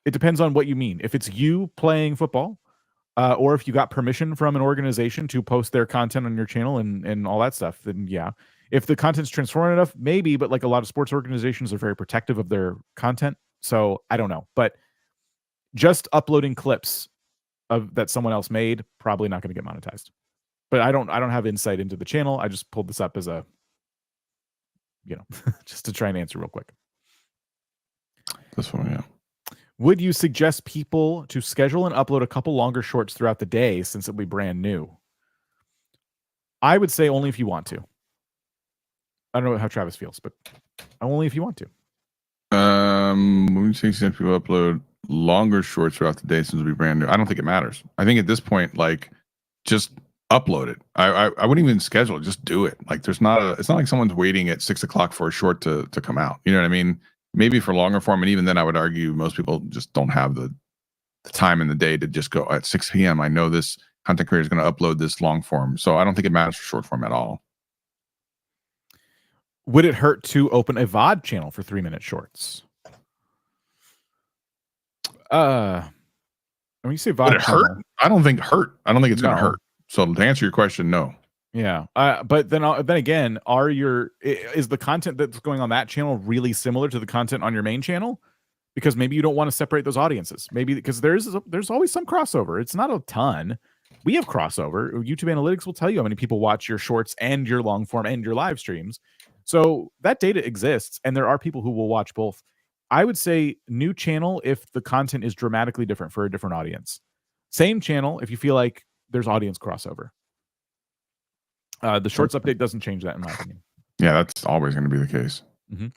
It depends on what you mean. If it's you playing football, or if you got permission from an organization to post their content on your channel and all that stuff, then yeah. If the content's transformative enough, maybe, but like a lot of sports organizations are very protective of their content. So I don't know. But just uploading clips of that someone else made, probably not going to get monetized. But I don't have insight into the channel. I just pulled this up as a, just to try and answer real quick. This one, yeah. Would you suggest people to schedule and upload a couple longer shorts throughout the day since it'll be brand new? I would say only if you want to. I don't know how Travis feels, but only if you want to. When you say people upload longer shorts throughout the day since it'll be brand new, I don't think it matters. I think at this point, like, just upload it. I wouldn't even schedule it. Just do it. Like, it's not like someone's waiting at 6 o'clock for a short to come out. You know what I mean? Maybe for longer form, and even then, I would argue most people just don't have the time in the day to just go at 6 p.m. I know this content creator is going to upload this long form, so I don't think it matters for short form at all. Would it hurt to open a VOD channel for 3-minute shorts? When you say VOD, would it hurt? I don't think hurt. I don't think it's going to hurt. So to answer your question, no. Yeah, but then again, is the content that's going on that channel really similar to the content on your main channel? Because maybe you don't want to separate those audiences. Maybe because there's always some crossover. It's not a ton. We have crossover. YouTube Analytics will tell you how many people watch your shorts and your long form and your live streams. So that data exists, and there are people who will watch both. I would say new channel if the content is dramatically different for a different audience. Same channel if you feel like there's audience crossover. The shorts update doesn't change that, in my opinion. Yeah, that's always going to be the case. Mm-hmm.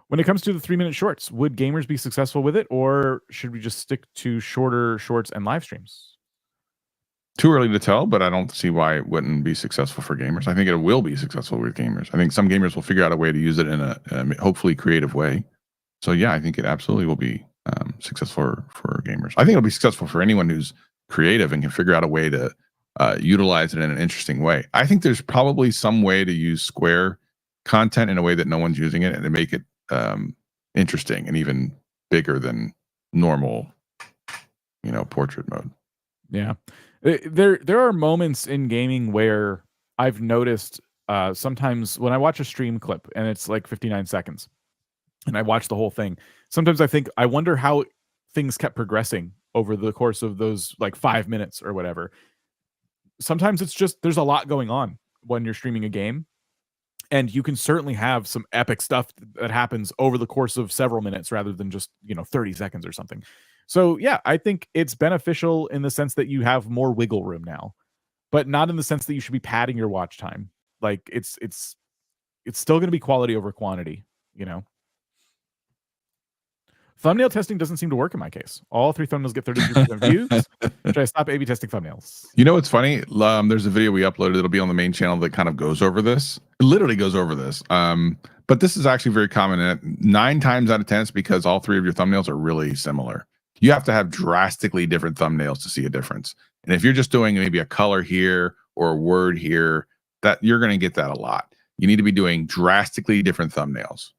When it comes to the 3-minute shorts, would gamers be successful with it, or should we just stick to shorter shorts and live streams? Too early to tell, but I don't see why it wouldn't be successful for gamers. I think it will be successful with gamers. I think some gamers will figure out a way to use it in a hopefully creative way. So yeah, I think it absolutely will be successful for gamers. I think it'll be successful for anyone who's creative and can figure out a way to utilize it in an interesting way. I think there's probably some way to use Square content in a way that no one's using it and to make it interesting and even bigger than normal, portrait mode. Yeah. There are moments in gaming where I've noticed sometimes when I watch a stream clip and it's like 59 seconds and I watch the whole thing, sometimes I wonder how things kept progressing over the course of those like 5 minutes or whatever. Sometimes it's just there's a lot going on when you're streaming a game, and you can certainly have some epic stuff that happens over the course of several minutes rather than just 30 seconds or something. So yeah, I think it's beneficial in the sense that you have more wiggle room now, but not in the sense that you should be padding your watch time. Like it's still going to be quality over quantity. Thumbnail testing doesn't seem to work in my case. All 3 thumbnails get 33% views. Should I stop A/B testing thumbnails? What's funny? There's a video we uploaded. It'll be on the main channel that kind of goes over this. It literally goes over this. But this is actually very common. And 9 times out of 10, it's because all 3 of your thumbnails are really similar. You have to have drastically different thumbnails to see a difference. And if you're just doing maybe a color here or a word here, that you're going to get that a lot. You need to be doing drastically different thumbnails.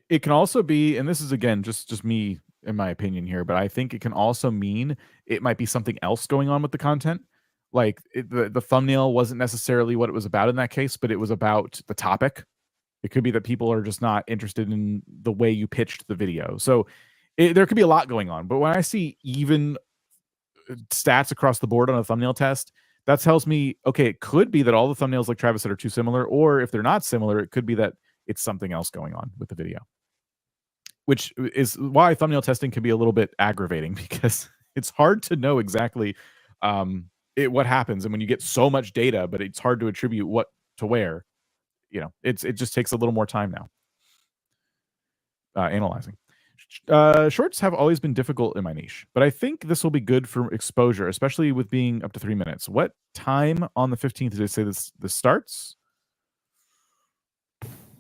It can also be, and this is again just me in my opinion here, but I think it can also mean it might be something else going on with the content. Like the thumbnail wasn't necessarily what it was about in that case, but it was about the topic. It could be that people are just not interested in the way you pitched the video. So there could be a lot going on. But when I see even stats across the board on a thumbnail test, that tells me, okay, it could be that all the thumbnails, like Travis said, are too similar, or if they're not similar, it could be that it's something else going on with the video, which is why thumbnail testing can be a little bit aggravating, because it's hard to know exactly what happens. And when you get so much data, but it's hard to attribute what to where, it just takes a little more time now analyzing. Shorts have always been difficult in my niche, but I think this will be good for exposure, especially with being up to 3 minutes. What time on the 15th did it say this starts?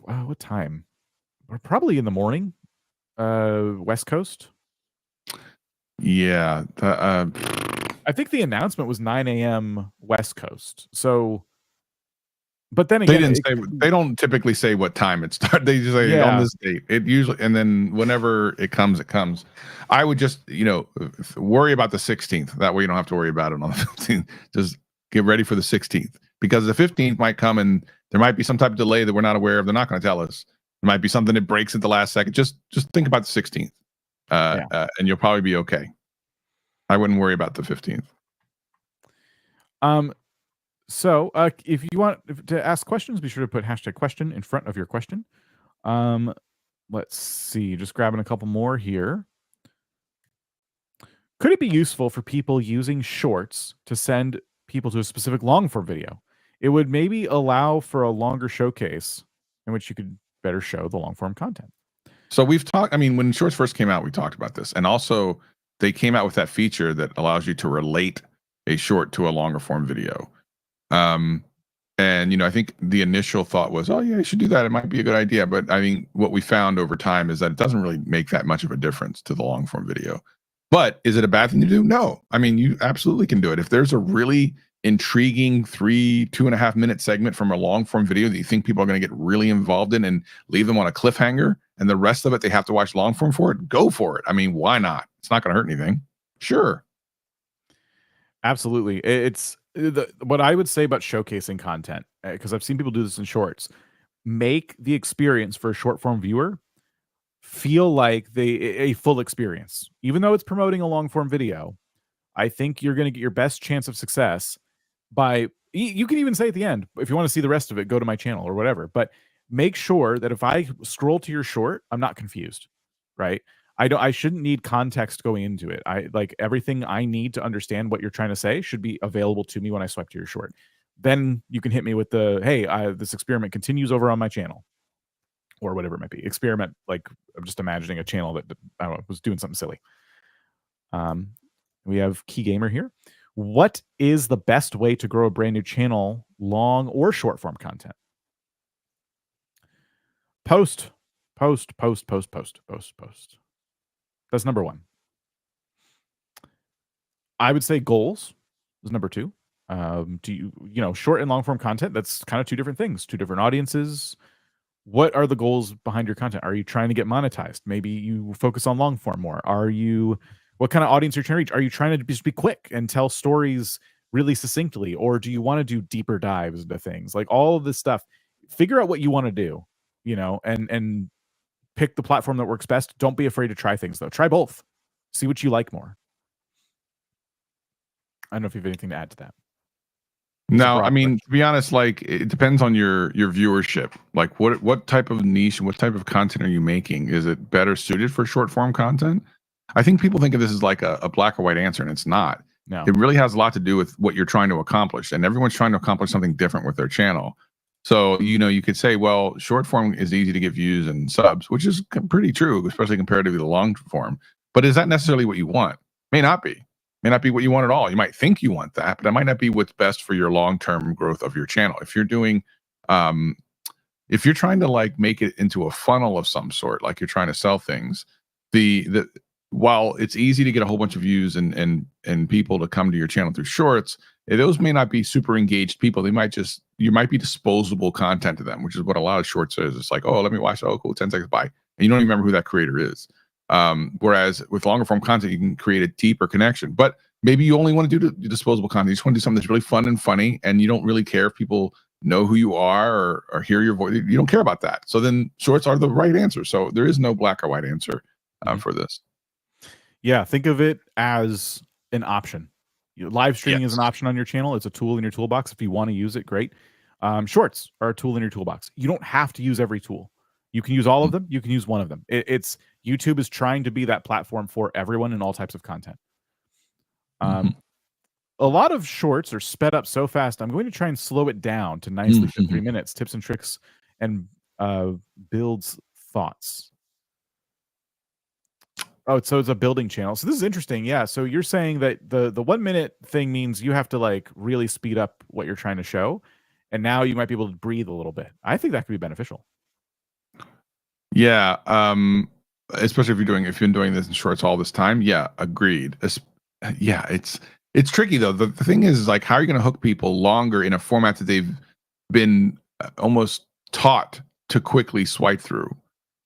What time? We're probably in the morning, West Coast. Yeah. I think the announcement was 9 a.m. West Coast. So, but then They again, didn't say. They don't typically say what time it started. They just say on yeah, this date. It usually, and then whenever it comes, it comes. I would just, worry about the 16th. That way, you don't have to worry about it on the 15th. Just get ready for the 16th, because the 15th might come and there might be some type of delay that we're not aware of. They're not going to tell us. There might be something that breaks at the last second. Just think about the 16th, yeah. and you'll probably be okay. I wouldn't worry about the 15th. So if you want to ask questions, be sure to put hashtag question in front of your question. Let's see, just grabbing a couple more here. Could it be useful for people using shorts to send people to a specific long form video? It would maybe allow for a longer showcase in which you could better show the long form content. So we've talked. I mean, when shorts first came out, we talked about this, and also they came out with that feature that allows you to relate a short to a longer form video. Um, and I think the initial thought was, oh yeah, you should do that. It might be a good idea. But I mean, what we found over time is that it doesn't really make that much of a difference to the long form video. But is it a bad thing to do? No. I mean, you absolutely can do it. If there's a really intriguing 2.5 minute segment from a long form video that you think people are going to get really involved in and leave them on a cliffhanger, and the rest of it they have to watch long form for it, go for it. I mean, why not? It's not going to hurt anything. Sure. Absolutely. It's what I would say about showcasing content, because I've seen people do this in shorts. Make the experience for a short form viewer feel like a full experience. Even though it's promoting a long form video, I think you're going to get your best chance of success by you can even say at the end, if you want to see the rest of it, go to my channel or whatever. But make sure that if I scroll to your short, I'm not confused, right? I shouldn't need context going into it. I like everything I need to understand what you're trying to say should be available to me when I swipe to your short. Then you can hit me with the, hey, this experiment continues over on my channel or whatever it might be. Experiment, like I'm just imagining a channel that I don't know, was doing something silly. We have Key Gamer here. What is the best way to grow a brand new channel, long or short form content? Post. That's number one. I would say goals is number two. Do you short and long form content? That's kind of two different things, two different audiences. What are the goals behind your content? Are you trying to get monetized? Maybe you focus on long form more. What kind of audience are you trying to reach? Are you trying to just be quick and tell stories really succinctly? Or do you want to do deeper dives into things? Like all of this stuff, figure out what you want to do, and pick the platform that works best. Don't be afraid to try things though. Try both. See what you like more. I don't know if you have anything to add to that. No, I mean, to be honest, like it depends on your viewership. Like what type of niche and what type of content are you making? Is it better suited for short form content? I think people think of this as like a black or white answer, and it's not. No. It really has a lot to do with what you're trying to accomplish, and everyone's trying to accomplish something different with their channel. So, you could say, well, short form is easy to get views and subs, which is pretty true, especially comparatively to long form. But is that necessarily what you want? May not be. May not be what you want at all. You might think you want that, but that might not be what's best for your long-term growth of your channel. If you're doing, if you're trying to like make it into a funnel of some sort, like you're trying to sell things, the while it's easy to get a whole bunch of views and people to come to your channel through shorts, those may not be super engaged people. You might be disposable content to them, which is what a lot of shorts is. It's like, oh, let me watch. Oh, cool, 10 seconds, bye. And you don't even remember who that creator is. Whereas with longer form content, you can create a deeper connection. But maybe you only want to do disposable content. You just want to do something that's really fun and funny, and you don't really care if people know who you are or hear your voice. You don't care about that. So then shorts are the right answer. So there is no black or white answer for this. Yeah, think of it as an option. Live streaming is an option on your channel. It's a tool in your toolbox. If you want to use it, great. Shorts are a tool in your toolbox. You don't have to use every tool. You can use all of them. You can use one of them. It's YouTube is trying to be that platform for everyone and all types of content. A lot of shorts are sped up so fast. I'm going to try and slow it down to nicely fit 3 minutes. Tips and tricks and builds thoughts. Oh, so it's a building channel. So this is interesting. Yeah. So you're saying that the 1 minute thing means you have to like really speed up what you're trying to show, and now you might be able to breathe a little bit. I think that could be beneficial. Yeah. especially if you've been doing this in shorts all this time. Yeah, agreed. Yeah, it's tricky though. The thing is like, how are you going to hook people longer in a format that they've been almost taught to quickly swipe through?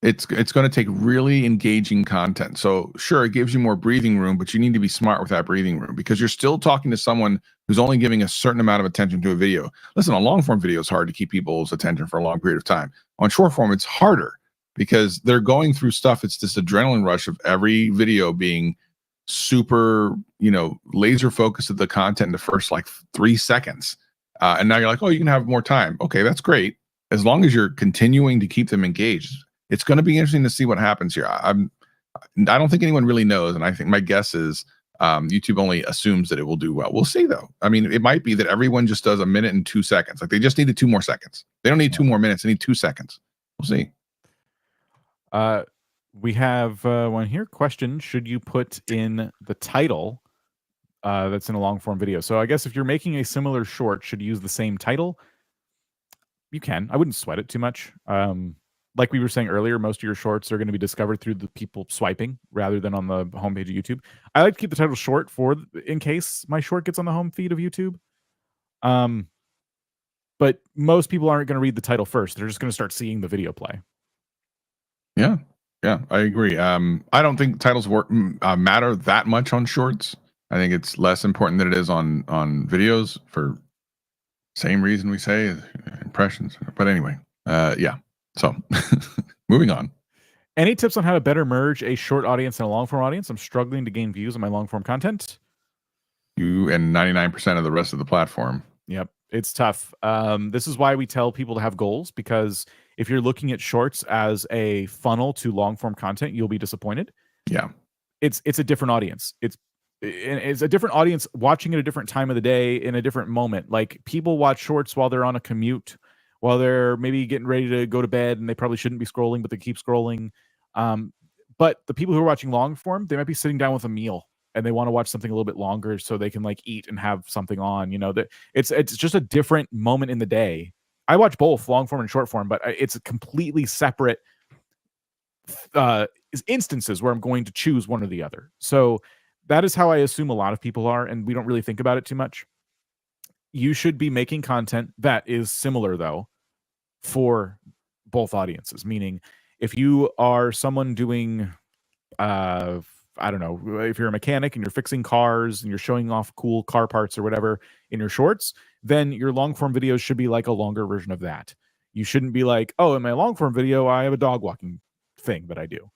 It's going to take really engaging content. So sure, it gives you more breathing room, but you need to be smart with that breathing room, because you're still talking to someone who's only giving a certain amount of attention to a video. Listen, a long form video is hard to keep people's attention for a long period of time. On short form, it's harder because they're going through stuff. It's this adrenaline rush of every video being super, laser focused at the content in the first like 3 seconds. And now you're like, oh, you can have more time. Okay, that's great. As long as you're continuing to keep them engaged. It's going to be interesting to see what happens here. I don't think anyone really knows, and I think my guess is YouTube only assumes that it will do well. We'll see, though. I mean, it might be that everyone just does 1 minute and 2 seconds. Like they just needed 2 more seconds. They don't need 2 more minutes. They need 2 seconds. We'll see. We have one here. Question: should you put in the title that's in a long form video? So I guess if you're making a similar short, should you use the same title? You can. I wouldn't sweat it too much. Like we were saying earlier, most of your shorts are going to be discovered through the people swiping rather than on the homepage of YouTube. I like to keep the title short in case my short gets on the home feed of YouTube. But most people aren't going to read the title first. They're just going to start seeing the video play. Yeah, I agree. I don't think titles matter that much on shorts. I think it's less important than it is on videos for same reason we say impressions. But anyway, yeah. So moving on. Any tips on how to better merge a short audience and a long form audience? I'm struggling to gain views on my long form content. You and 99% of the rest of the platform. Yep. It's tough. This is why we tell people to have goals, because if you're looking at shorts as a funnel to long form content, you'll be disappointed. Yeah. It's a different audience. It's a different audience watching at a different time of the day in a different moment. Like people watch shorts while they're on a commute, while they're maybe getting ready to go to bed, and they probably shouldn't be scrolling, but they keep scrolling. But the people who are watching long form, they might be sitting down with a meal and they want to watch something a little bit longer so they can like eat and have something on, that it's just a different moment in the day. I watch both long form and short form, but it's a completely separate instances where I'm going to choose one or the other. So that is how I assume a lot of people are, and we don't really think about it too much. You should be making content that is similar, though, for both audiences. Meaning, if you are someone doing, I don't know, if you're a mechanic and you're fixing cars and you're showing off cool car parts or whatever in your shorts, then your long form videos should be like a longer version of that. You shouldn't be like, oh, in my long form video, I have a dog walking thing that I do.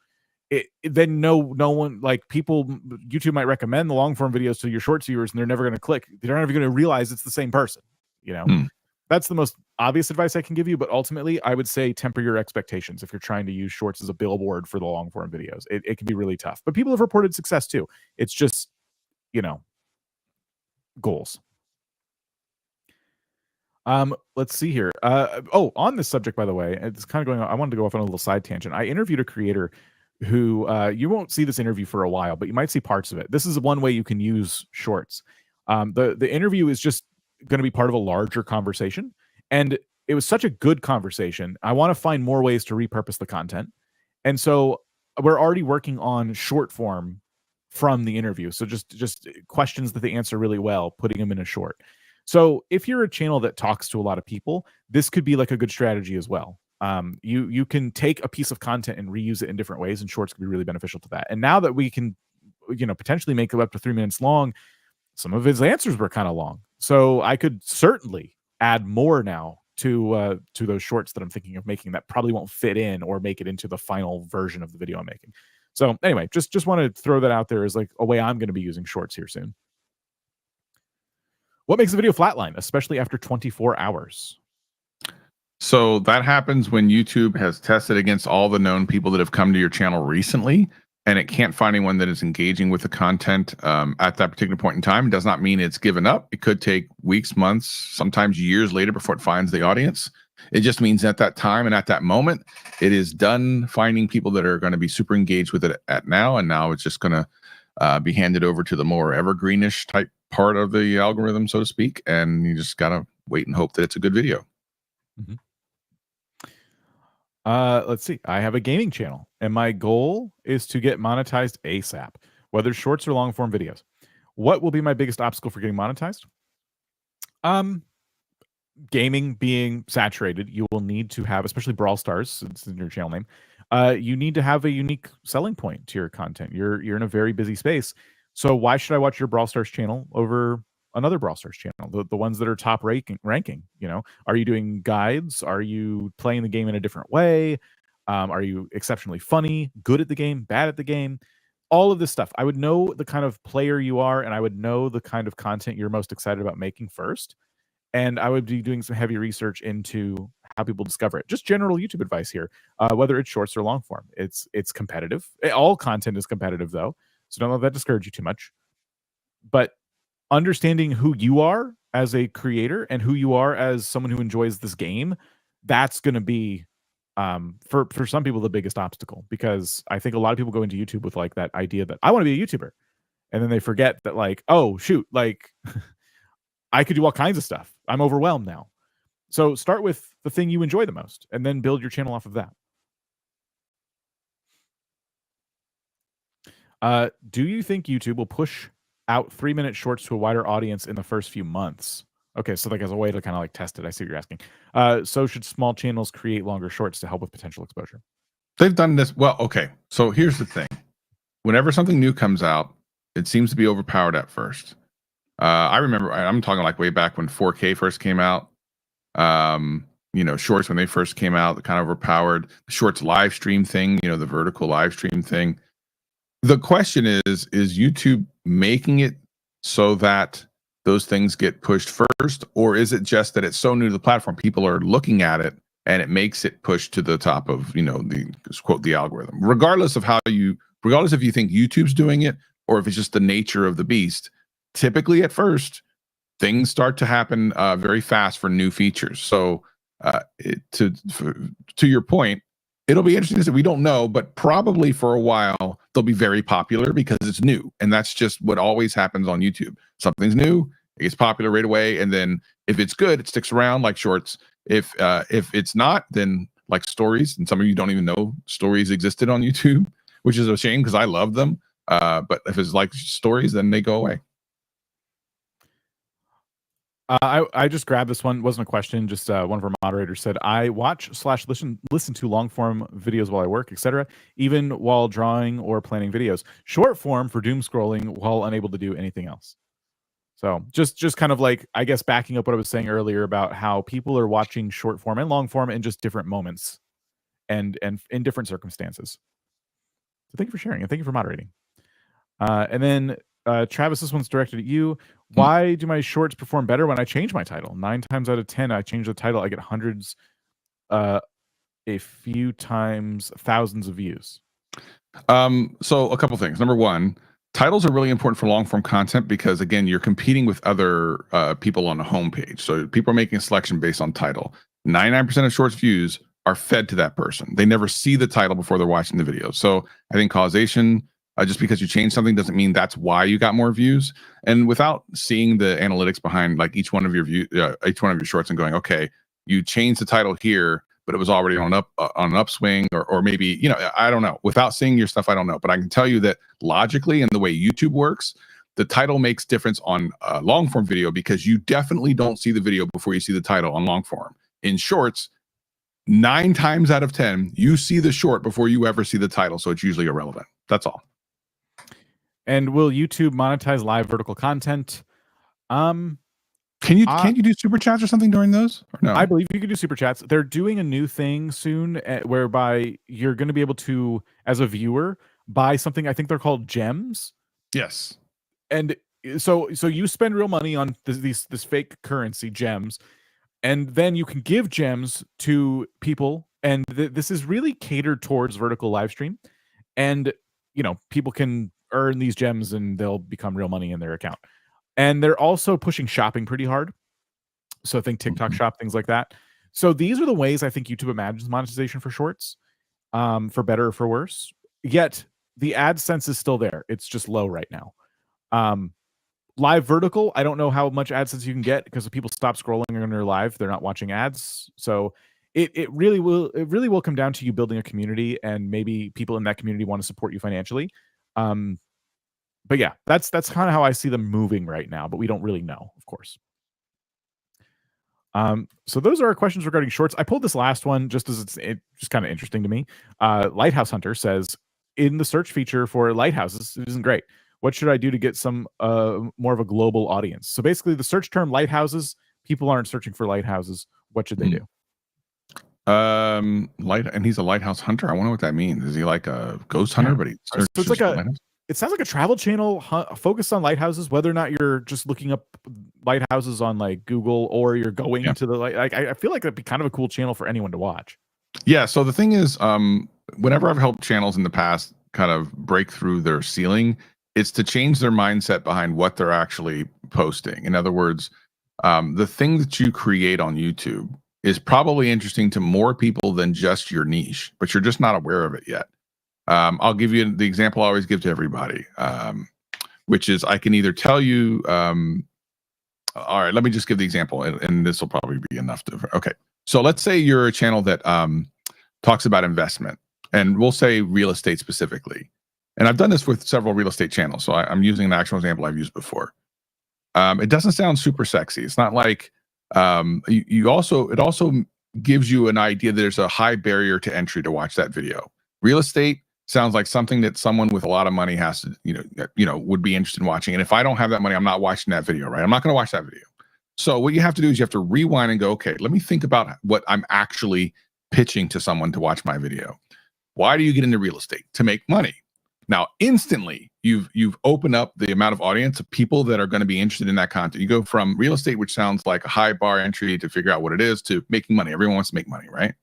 Then no one, like people, YouTube might recommend the long form videos to your shorts viewers, and they're never going to click. They're never going to realize it's the same person. That's the most obvious advice I can give you. But ultimately, I would say temper your expectations if you're trying to use shorts as a billboard for the long form videos. It can be really tough. But people have reported success too. It's just, goals. Let's see here. On this subject, by the way, it's kind of going on. I wanted to go off on a little side tangent. I interviewed a creator who you won't see this interview for a while, but you might see parts of it. This is one way you can use shorts. The interview is just going to be part of a larger conversation, and it was such a good conversation. I want to find more ways to repurpose the content, and so we're already working on short form from the interview. So just questions that they answer really well, putting them in a short. So if you're a channel that talks to a lot of people, this could be like a good strategy as well. You can take a piece of content and reuse it in different ways, and shorts can be really beneficial to that. And now that we can, potentially make it up to 3 minutes long, some of his answers were kind of long. So I could certainly add more now to those shorts that I'm thinking of making that probably won't fit in or make it into the final version of the video I'm making. So anyway, just want to throw that out there as like a way I'm going to be using shorts here soon. What makes a video flatline, especially after 24 hours? So that happens when YouTube has tested against all the known people that have come to your channel recently, and it can't find anyone that is engaging with the content at that particular point in time. It does not mean it's given up. It could take weeks, months, sometimes years later before it finds the audience. It just means at that time and at that moment, it is done finding people that are going to be super engaged with it at now, and now it's just going to be handed over to the more evergreenish type part of the algorithm, so to speak, and you just got to wait and hope that it's a good video. Mm-hmm. Let's see. I have a gaming channel, and my goal is to get monetized ASAP, whether shorts or long form videos. What will be my biggest obstacle for getting monetized? Um, Gaming being saturated, you will need to have, especially Brawl Stars, it's in your channel name. You need to have a unique selling point to your content. You're in a very busy space, so why should I watch your Brawl Stars channel over another Brawl Stars channel? The ones that are top ranking. You know, are you doing guides? Are you playing the game in a different way? Are you exceptionally funny, good at the game, bad at the game? All of this stuff. I would know the kind of player you are, and I would know the kind of content you're most excited about making first, and I would be doing some heavy research into how people discover it. Just general YouTube advice here, whether it's shorts or long form. It's competitive. All content is competitive though, so don't let that discourage you too much. But understanding who you are as a creator and who you are as someone who enjoys this game, that's going to be for some people the biggest obstacle, because I think a lot of people go into YouTube with like that idea that I want to be a YouTuber, and then they forget that, like, oh shoot, like I could do all kinds of stuff. I'm overwhelmed now. So start with the thing you enjoy the most and then build your channel off of that. Do you think YouTube will push out 3-minute shorts to a wider audience in the first few months? Okay, so like as a way to kind of like test it. I see what you're asking. So should small channels create longer shorts to help with potential exposure? They've done this well. Okay, so here's the thing: whenever something new comes out, it seems to be overpowered at first. I remember, I'm talking like way back when 4K first came out. Shorts when they first came out, kind of overpowered. The shorts live stream thing, the vertical live stream thing. The question is YouTube making it so that those things get pushed first, or is it just that it's so new to the platform, people are looking at it and it makes it push to the top of, the quote, the algorithm, regardless if you think YouTube's doing it or if it's just the nature of the beast. Typically at first, things start to happen very fast for new features. So to your point, it'll be interesting to see. We don't know, but probably for a while they'll be very popular because it's new, and that's just what always happens on YouTube. Something's new, it gets popular right away, and then if it's good, it sticks around like shorts. If it's not, then like stories, and some of you don't even know stories existed on YouTube, which is a shame because I love them. But if it's like stories, then they go away. I just grabbed this one. Wasn't a question. Just one of our moderators said, I watch/listen to long form videos while I work, etc., even while drawing or planning videos. Short form for doom scrolling while unable to do anything else. So just kind of like, I guess, backing up what I was saying earlier about how people are watching short form and long form in just different moments and in different circumstances. So thank you for sharing and thank you for moderating. And then Travis, this one's directed at you. Why do my shorts perform better when I change my title? 9 times out of 10, I change the title, I get hundreds, a few times, thousands of views. So a couple things. Number one, titles are really important for long form content because, again, you're competing with other people on the homepage. So people are making a selection based on title. 99% of shorts views are fed to that person. They never see the title before they're watching the video. So I think causation, just because you change something doesn't mean that's why you got more views. And without seeing the analytics behind like each one of your shorts and going, okay, you changed the title here, but it was already on an upswing, or maybe, I don't know. Without seeing your stuff, I don't know. But I can tell you that logically, and the way YouTube works, the title makes difference on long form video because you definitely don't see the video before you see the title on long form. In shorts, 9 times out of 10, you see the short before you ever see the title, so it's usually irrelevant. That's all. And will YouTube monetize live vertical content? Can't you do super chats or something during those? Or no? I believe you can do super chats. They're doing a new thing soon whereby you're going to be able to, as a viewer, buy something. I think they're called gems. Yes. And so you spend real money on this fake currency, gems, and then you can give gems to people. And this is really catered towards vertical live stream. And people can earn these gems and they'll become real money in their account. And they're also pushing shopping pretty hard. So I think TikTok shop, things like that. So these are the ways I think YouTube imagines monetization for shorts, for better or for worse. Yet the AdSense is still there. It's just low right now. Live vertical, I don't know how much AdSense you can get because if people stop scrolling on their live, they're not watching ads. So it really will come down to you building a community, and maybe people in that community want to support you financially. But yeah, that's kind of how I see them moving right now, but we don't really know, of course. So those are our questions regarding shorts. I pulled this last one just as it's just kind of interesting to me. Lighthouse Hunter says, in the search feature for lighthouses, it isn't great. What should I do to get some more of a global audience? So basically, the search term lighthouses, people aren't searching for lighthouses. What should they do? And he's a lighthouse hunter. I wonder what that means. Is he like a ghost hunter? Yeah. But he So it's like it sounds like a travel channel focused on lighthouses, whether or not you're just looking up lighthouses on like Google or you're going to the like I feel like that'd be kind of a cool channel for anyone to watch. Yeah. So the thing is, whenever I've helped channels in the past kind of break through their ceiling, it's to change their mindset behind what they're actually posting. In other words, the thing that you create on YouTube is probably interesting to more people than just your niche, but you're just not aware of it yet. I'll give you the example I always give to everybody, which is I can either tell you, all right, let me just give the example, and this will probably be enough to, okay. So let's say you're a channel that talks about investment, and we'll say real estate specifically. And I've done this with several real estate channels, so I'm using an actual example I've used before. It doesn't sound super sexy. It's not like, it also gives you an idea that there's a high barrier to entry to watch that video. Real estate sounds like something that someone with a lot of money has to, would be interested in watching. And if I don't have that money, I'm not watching that video, right? I'm not going to watch that video. So what you have to do is you have to rewind and go, okay, let me think about what I'm actually pitching to someone to watch my video. Why do you get into real estate? To make money. Now, instantly, you've opened up the amount of audience of people that are going to be interested in that content. You go from real estate, which sounds like a high bar entry to figure out what it is, to making money. Everyone wants to make money, right?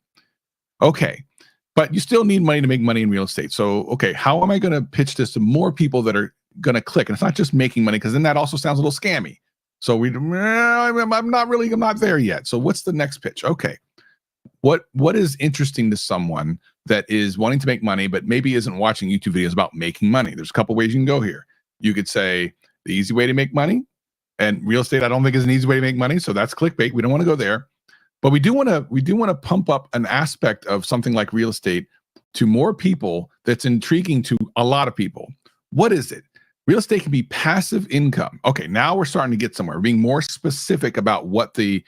Okay. But you still need money to make money in real estate. So, okay, how am I going to pitch this to more people that are going to click? And it's not just making money, because then that also sounds a little scammy. So I'm not there yet. So what's the next pitch? Okay. What is interesting to someone that is wanting to make money, but maybe isn't watching YouTube videos about making money? There's a couple ways you can go here. You could say the easy way to make money, and real estate I don't think is an easy way to make money. So that's clickbait. We don't want to go there. But we do want to pump up an aspect of something like real estate to more people that's intriguing to a lot of people. What is it? Real estate can be passive income. Okay, now we're starting to get somewhere. We're being more specific about what the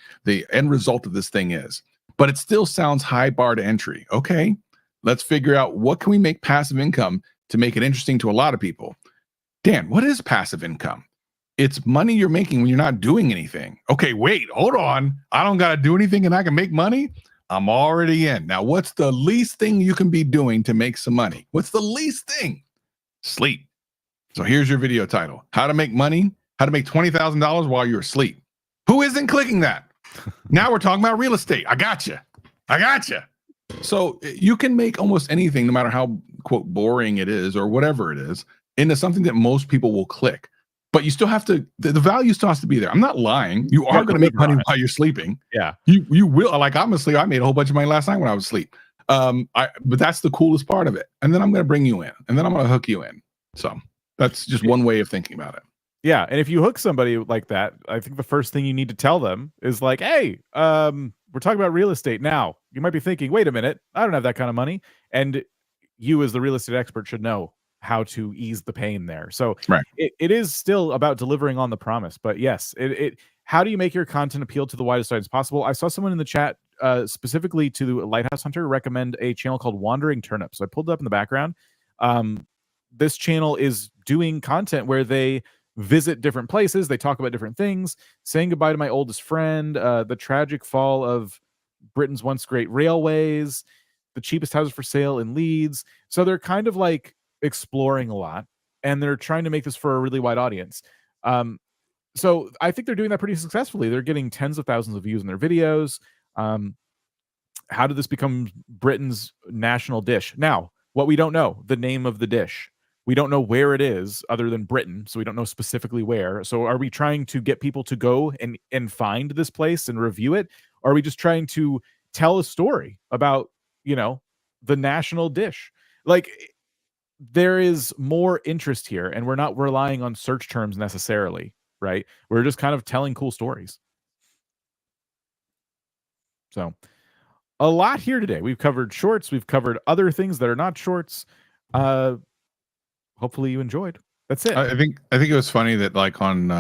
end result of this thing is. But it still sounds high bar to entry. Okay, let's figure out what can we make passive income to make it interesting to a lot of people. Dan, what is passive income? It's money you're making when you're not doing anything. Okay, wait, hold on. I don't got to do anything and I can make money? I'm already in. Now, what's the least thing you can be doing to make some money? What's the least thing? Sleep. So here's your video title. How to make money, how to make $20,000 while you're asleep. Who isn't clicking that? Now we're talking about real estate. I got you. So you can make almost anything, no matter how, quote, boring it is or whatever it is, into something that most people will click. But you still have to, the value still has to be there. I'm not lying. You are going to make money while you're sleeping. Yeah. You will. Like, I'm asleep. I made a whole bunch of money last night when I was asleep. But that's the coolest part of it. And then I'm going to bring you in, and then I'm going to hook you in. So that's just one way of thinking about it. Yeah. And if you hook somebody like that, I think the first thing you need to tell them is like, hey, we're talking about real estate now. You might be thinking, wait a minute, I don't have that kind of money. And you, as the real estate expert, should know how to ease the pain there. So right. it is still about delivering on the promise. But yes, how do you make your content appeal to the widest audience possible? I saw someone in the chat specifically to Lighthouse Hunter recommend a channel called Wandering Turnips. So I pulled it up in the background. This channel is doing content where they visit different places. They talk about different things. Saying goodbye to my oldest friend, the tragic fall of Britain's once great railways, the cheapest houses for sale in Leeds. So they're kind of like exploring a lot, and they're trying to make this for a really wide audience. So I think they're doing that pretty successfully. They're getting tens of thousands of views in their videos. How did this become Britain's national dish? Now, what we don't know, the name of the dish. We don't know where it is other than Britain, so we don't know specifically where. So are we trying to get people to go and find this place and review it? Or are we just trying to tell a story about, the national dish? Like, there is more interest here, and we're not relying on search terms necessarily, right? We're just kind of telling cool stories. So a lot here today. We've covered shorts. We've covered other things that are not shorts. Hopefully you enjoyed. That's it. I think it was funny that like on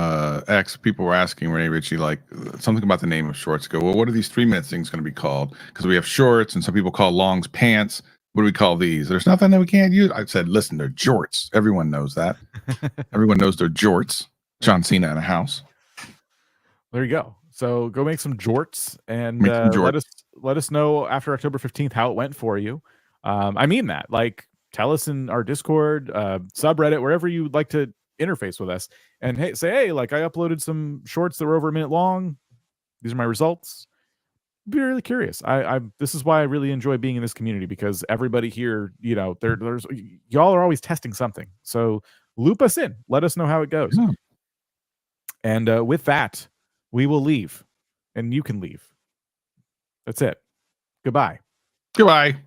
X, people were asking Renee Ritchie like something about the name of shorts. Go, well, what are these 3-minute things going to be called? Because we have shorts, and some people call longs pants. What do we call these? There's nothing that we can't use. I said, listen, they're jorts. Everyone knows that. Everyone knows they're jorts. John Cena in a house. There you go. So go make some jorts and Make some jorts. let us know after October 15th how it went for you. I mean that. Like, tell us in our Discord, subreddit, wherever you'd like to interface with us, and say, like, I uploaded some shorts that were over a minute long. These are my results. Be really curious. This is why I really enjoy being in this community, because everybody here, there's y'all are always testing something. So loop us in. Let us know how it goes. Yeah. And with that, we will leave, and you can leave. That's it. Goodbye. Goodbye.